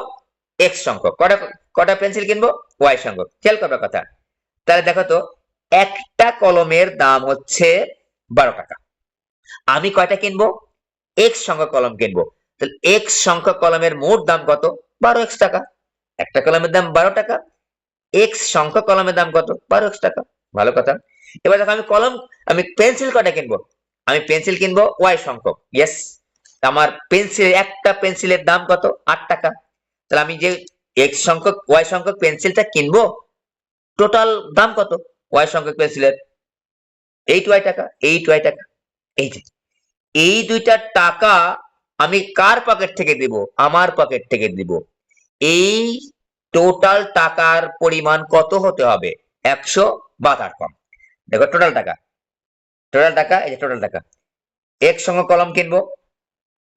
A: এক্স সংখ্যক। কয়টা কয়টা পেন্সিল কিনবো? ওয়াই সংখ্যক। খেয়াল করবে কথা। তাহলে দেখো তো, একটা কলমের দাম হচ্ছে 12 টাকা। আমি কয়টা কিনবো? এক্স সংখ্যক কলম কিনবো। তাহলে এক্স সংখ্যক কলমের মোট দাম কত? 12x টাকা। একটা কলমের দাম 12 টাকা, এক্স সংখ্যক কলমের দাম কত? 12x টাকা। ভালো কথা। এবার দেখো আমি পেন্সিল কয়টা কিনবো? আমি পেন্সিল কিনবো ওয়াই সংখ্যক। ইয়েস, আমার একটা পেন্সিলের দাম কত? 8 টাকা। তাহলে আমি যে এক্স সংখ্যক ওয়াই সংখ্যক পেন্সিলটা কিনবো, টোটাল দাম কত ওয়াই সংখ্যক পেন্সিলের? 8y টাকা, 8y টাকা। এই যে এই দুইটা টাকা আমি কার পকেট থেকে দিব? আমার পকেট থেকে দিব। এই টোটাল টাকার পরিমাণ কত হতে হবে? 100 বা তার কম। দেখো টোটাল টাকা, টোটাল টাকা, এই যে টোটাল টাকা। এক সংখ্যক কলম কিনবো,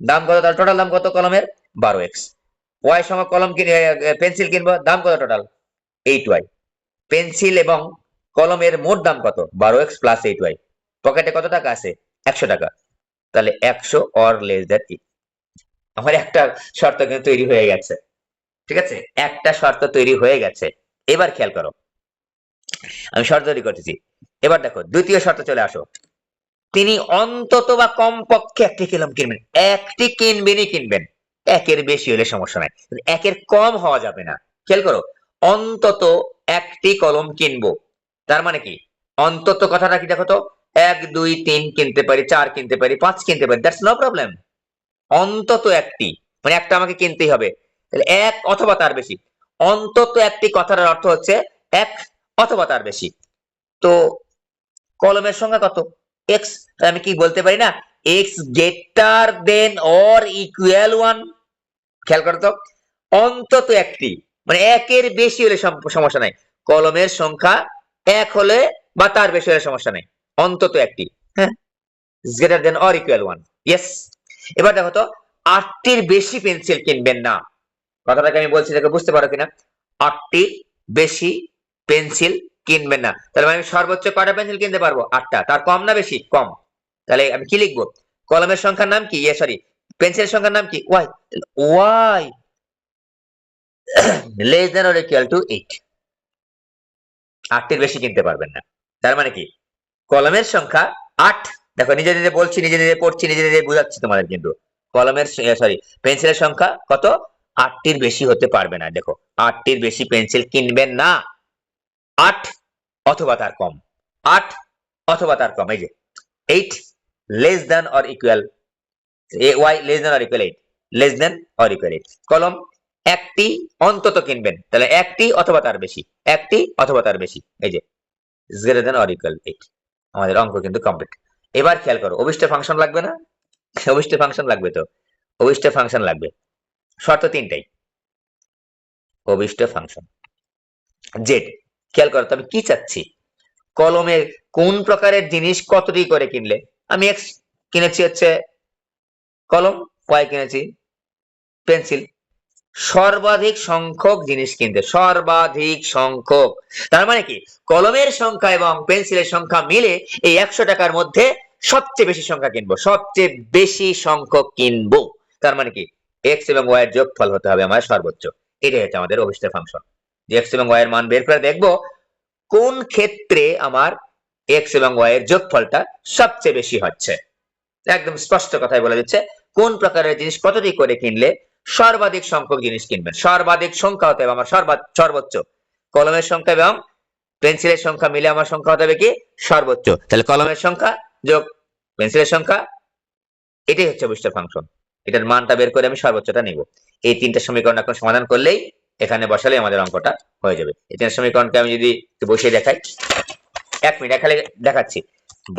A: দাম কত? তার টোটাল দাম কত কলমের? 12x। ওয়াই সংখ্যক কলম পেন্সিল কিনবো, দাম কত টোটাল? 8y। পেন্সিল এবং কলমের মোট দাম কত? 12x plus 8y। পকেটে কত টাকা আছে? 100 টাকা। তাহলে 100 অর লেস দ্যান। আমার একটা শর্ত কিন্তু তৈরি হয়ে গেছে। ঠিক আছে, একটা শর্ত তৈরি হয়ে গেছে। এবার খেয়াল করো, আমি শর্ত তৈরি করতেছি। এবার দেখো দ্বিতীয় শর্ত চলে আসো। তিনি অন্তত বা কমপক্ষে একটি কলম কিনবেন। একটি কিনবেনই কিনবেন, একের বেশি হলে সমস্যা নাই, একের কম হওয়া যাবে না। খেয়াল করো, অন্তত একটি কলম কিনবো। তার মানে কি অন্তত কথাটা কি? দেখো তো, 1, 2, 3 কিনতে পারি, 4 কিনতে পারি, 5 কিনতে পারি, দ্যাটস নো প্রবলেম। অন্তত একটি, মানে একটা আমাকে কিনতেই হবে। তাহলে এক অথবা তার বেশি। অন্তত একটি কথার অর্থ হচ্ছে এক অথবা তার বেশি। তো কলমের সংখ্যা কত? এক্স। আমি কি বলতে পারি না, x greater than or equal 1? খেয়াল করো তো, অন্তত একটি মানে একের বেশি হলে সমস্যা নাই। কলমের সংখ্যা এক হলে বা তার বেশি হলে সমস্যা নাই, অন্তত একটি। হ্যাঁ, greater than or equal 1। Yes. এবার দেখো তো, 8টির বেশি পেন্সিল কিনবেন না। কথাটাকে আমি বলছি, দেখো বুঝতে পারো কিনা। 8টির বেশি পেন্সিল কিনবেন না। তাহলে আমি সর্বোচ্চ কয়টা পেন্সিল কিনতে পারবো? 8টা। তার কম না বেশি? কম। তাহলে আমি কি লিখবো? কলমের সংখ্যার নাম কি? সরি, পেন্সিলের সংখ্যার নাম কি? Y. Y less than or equal to 8। 8টির বেশি কিনতে পারবেন না। তার মানে কি কলমের সংখ্যা 8। দেখো নিজে নিজে বলছি, নিজে নিজে পড়ছি, নিজে নিজে বুঝাচ্ছি তোমাদের, কিন্তু কলমের সরি পেন্সিলের সংখ্যা কত? 8টির বেশি হতে পারবে না। দেখো 8টির বেশি পেন্সিল কিনবেন না, 8 অথবা তার কম, 8 অথবা তার কম। এই যে 8 less than or equal, y less than or equal 8, less than or equal 8। কলম একটি অন্তত কিনবেন, তাহলে একটি অথবা তার বেশি, একটি অথবা তার বেশি। এই যে গ্রেটার দেন অর ইকুয়াল 8। আমাদের অঙ্ক কিন্তু কমপ্লিট। এবার খেয়াল করো, অভিষ্ট ফাংশন লাগবে না? অভিষ্ট ফাংশন লাগবে তো, অভিষ্ট ফাংশন লাগবে। শর্ত তিনটাই। অভিষ্ট ফাংশন জেড। খেয়াল করো তো, আমি কি চাচ্ছি? কলমের কোন প্রকারের জিনিস কতটি করে কিনলে? আমি এক্স কিনেছি হচ্ছে কলম, ওয়াই কিনেছি পেন্সিল। সর্বাধিক সংখ্যক জিনিস কিনতে, সর্বাধিক সংখ্যক। তার মানে কি কলমের সংখ্যা এবং পেন্সিলের সংখ্যা মিলে এই 100 টাকার মধ্যে সবচেয়ে বেশি সংখ্যা কিনবো, সবচেয়ে বেশি সংখ্যক কিনবো। তার মানে কি এক্স এবং ওয়াই এর যোগফল হতে হবে আমার সর্বোচ্চ। এটাই হচ্ছে আমাদের অভিষ্ট ফাংশন। যে এক্স এবং ওয়াই এর মান বের করে দেখবো কোন ক্ষেত্রে আমার এক্স এবং ওয়াই এর যোগফলটা সবচেয়ে বেশি হচ্ছে। একদম স্পষ্ট কথাই বলে দিচ্ছে, কোন প্রকারের জিনিস কতটি করে কিনলে সর্বাধিক সংখ্যক জিনিস কিনবেন। সর্বাধিক সংখ্যা হতে হবে আমার সর্বোচ্চ। কলমের সংখ্যা এবং পেন্সিলের সংখ্যা মিলে আমার সংখ্যা হতে হবে কি সর্বোচ্চ। তাহলে কলমের সংখ্যা যোগ পেন্সিলের সংখ্যা, এটাই হচ্ছে অভিষ্ট ফাংশন। এটার মানটা বের করে আমি সর্বোচ্চটা নিব। এই তিনটা সমীকরণ এখন সমাধান করলেই এখানে বসালেই আমাদের অঙ্কটা হয়ে যাবে। এই তিনটা সমীকরণকে আমি যদি একটু বসিয়ে দেখাই, 1 মিনিট খালি দেখাচ্ছি।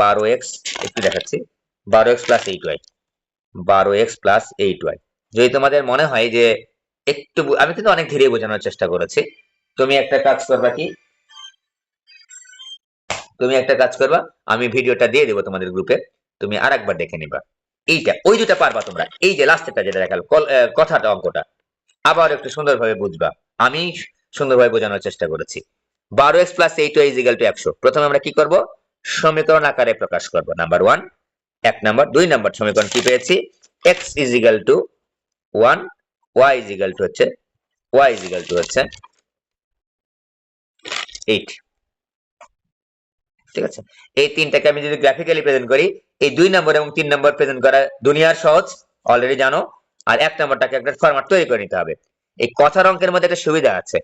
A: 12x একটু দেখাচ্ছি, 12x plus 8y, 12x plus 8y। যদি তোমাদের মনে হয় যে একটু, আমি কিন্তু অনেক ধীরে বোঝানোর চেষ্টা করেছি, তুমি একটা কাজ করবা কি, আমি ভিডিওটা দিয়ে দেবো তোমাদের গ্রুপে, তুমি আরেকবার দেখে নিবা। এইটা ওই দুটা পারবা তোমরা, এই যে লাস্টেরটা যেটা দেখাল কথাটা অঙ্কটা আবার একটু সুন্দরভাবে বুঝবা। আমি সুন্দরভাবে বোঝানোর চেষ্টা করেছি। 12x plus 8y is equal two 100। প্রথমে আমরা কি করব, সমীকরণ আকারে প্রকাশ করব। নাম্বার 1 1 নাম্বার, 2 নাম্বার সমীকরণ কি পেয়েছি, x is equal to 1, y is equal to হচ্ছে 8। ঠিক আছে, এই তিনটাকে আমি যদি গ্রাফিক্যালি প্রেজেন্ট করি, এই 2 নম্বর এবং 3 নম্বর প্রেজেন্ট করা দুনিয়ার সহজ, অলরেডি জানো। আর 1 নম্বরটাকে একটা ফরম্যাট তৈরি করে নিতে হবে। এই কথার অঙ্কের মধ্যে একটা সুবিধা আছে,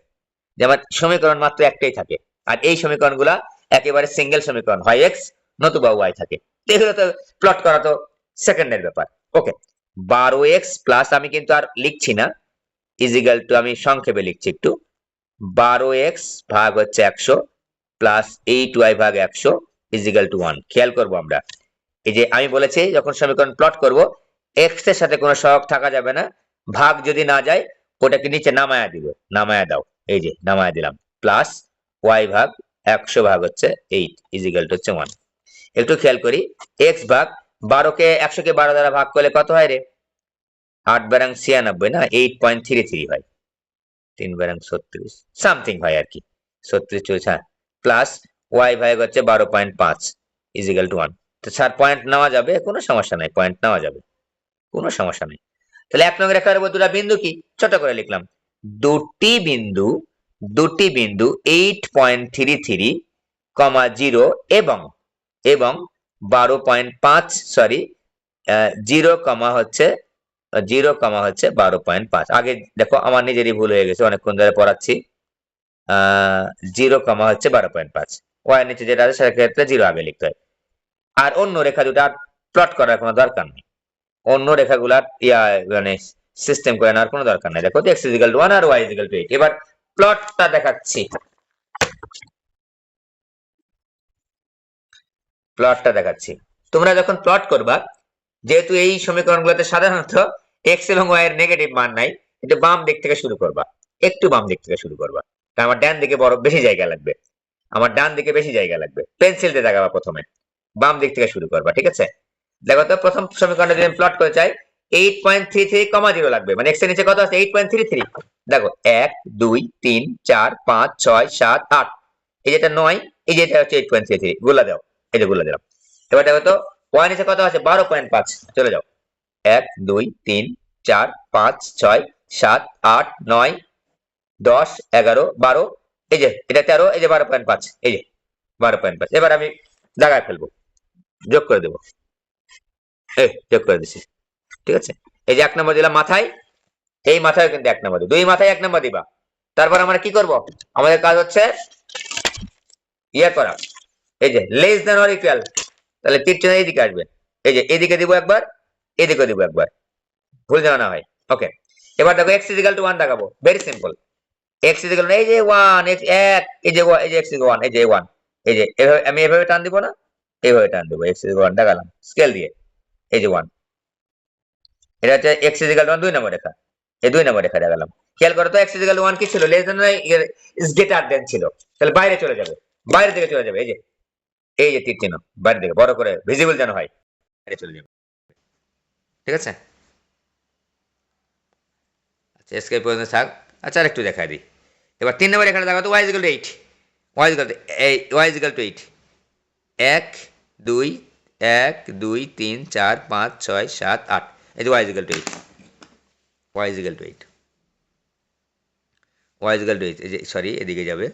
A: যেমন সমীকরণ মাত্র একটাই থাকে, আর এই সমীকরণগুলা একেবারে সিঙ্গেল সমীকরণ, হয় x নতুবা y থাকে। এগুলো তো প্লট করা তো সেকেন্ডের ব্যাপার। ওকে, 12x প্লাস, আমি কিন্তু আর লিখছি না, ইজ ইকুয়াল টু, আমি সংক্ষেপে লিখছি একটু, 12x ভাগ হচ্ছে 100 প্লাস 8y ভাগ 100 ইজ ইকুয়াল টু 1। খেয়াল করবো আমরা, এই যে আমি বলেছি যখন সমীকরণ প্লট করব, x এর সাথে কোনো সহগ থাকা যাবে না, ভাগ যদি না যায় ওটাকে নিচে নামায়া দিব, নামায়া দাও, এই যে নামায়া দিলাম, প্লাস y ভাগ 100 ভাগ হচ্ছে 8 ইজ ইকুয়াল টু হচ্ছে 1। একটু খেয়াল করি, x ভাগ 12 কে 100 কে 12 দ্বারা ভাগ করলে কত হয় রে, 8 বারাং 96 না, 8.33 হয়, 3 বারাং 36 সামথিং হয় আর কি, 36 চলছে, প্লাস y ভাগ হচ্ছে 12.5 ইজ ইকুয়াল টু 1। তো স্যার পয়েন্ট নেওয়া যাবে, কোনো সমস্যা নাই, পয়েন্ট নেওয়া যাবে, কোনো সমস্যা নেই। তাহলে 1 নং রেখার উপর দুটো বিন্দু কি ছোট করে লিখলাম, দুটি বিন্দু 8.33, 0 এবং 12.5, সরি 0, হচ্ছে 12.5। আগে দেখো আমার নিজেরই ভুল হয়ে গেছে, অনেকক্ষণ ধরে পড়াচ্ছি। 0, হচ্ছে 12.5, ওয়াই নিচে যেটা আছে সেটা ক্ষেত্রে 0 আগে লিখতে হয়। আর অন্য রেখা দুটা প্লট করার কোনো দরকার নেই, অন্য রেখাগুলার মানে সিস্টেম করে নেওয়ার কোনো দরকার নেই। দেখো x ইজ ইকুয়াল টু 1 আর y ইজ ইকুয়াল টু 8। এবার প্লটটা দেখাচ্ছি, তোমরা যখন প্লট করবা, যেহেতু এই সমীকরণগুলোতে সাধারণত x এবং y এর নেগেটিভ মান নাই, একটু বাম দিক থেকে শুরু করবা, কারণ আমার ডান দিকে বেশি জায়গা লাগবে, পেন্সিল দিয়ে দেখাবা, প্রথমে বাম দিক থেকে শুরু করবা। ঠিক আছে, দেখো তো প্রথম সমীকরণটা যদি আমি প্লট করতে চাই, 8.33, 0 লাগবে, মানে x এর নিচে কত আছে, 8.33। দেখো 1 2 3 4 5 6 7 8, এই যেটা 9, এই যেটা হচ্ছে 8.33, গুলা দাও, এই যে গুলা দিলাম। এবার দেখো তো y নিচে কত আছে, 12.5, চলে যাও, 1 2 3 4 5 6 7 8 9 10 11 12, এই যে এটা 13, এই যে 12.5, এই যে 12.5। এবার আমি জায়গায় ফেলবো, যোগ করে দেবো, যোগ করে দিচ্ছি। ঠিক আছে, এই যে 1 নম্বর দিলাম মাথায়, এই মাথায় কিন্তু 1 নম্বর, 2 মাথায় 1 নম্বর দিবা। তারপর আমরা কি করব, আমাদের কাজ হচ্ছে করা, এই যে লেস দেন অর ইকুয়াল, তাহলে তীর চিহ্ন এইদিকে আসবে, এই যে এদিকে দিব একবার, এদিকে দিব একবার, ভুল যেন না হয়। ওকে, এবার দেখো x ইকুয়াল টু 1 দেখাবো, very simple. x equal to, এই যে 1, x 1, এই যে x ইকুয়াল 1, এই যে 1, এই যে আমি এভাবে টান দিব না, এইভাবে টান দেবো, x ইকুয়াল 1 দেখালাম স্কেল দিয়ে, এই যে 1, এটা হচ্ছে x ইকুয়াল টু 1, 2 নম্বর রেখা, এই 2 নম্বর রেখা দেখালাম। খেয়াল করো তো x ইকুয়াল টু 1 কি ছিল, লেস দেন ইজ গ্রেটার দেন ছিল, তাহলে বাইরে চলে যাবে, বাইরে থেকে চলে যাবে, এই যে তীর চিহ্ন বাইরে থেকে বড় করে ভিজিবল যেন হয়, বাইরে চলে যাবে। ঠিক আছে, আচ্ছা এসকে পর্যন্ত থাক। আচ্ছা আর একটু দেখাই দিই। এবার 3 নম্বর এখানে দেখো তো y equal to 8, y equal to 8, 1 2 1 2 3 4 5 6 7 8, এই যে y equal to 8, y equal to 8, y equal to 8, এই যে সরি এদিকে যাবে,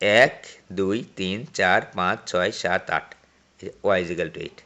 A: 1 2 3 4 5 6 7 8, y ইকুয়াল টু 8।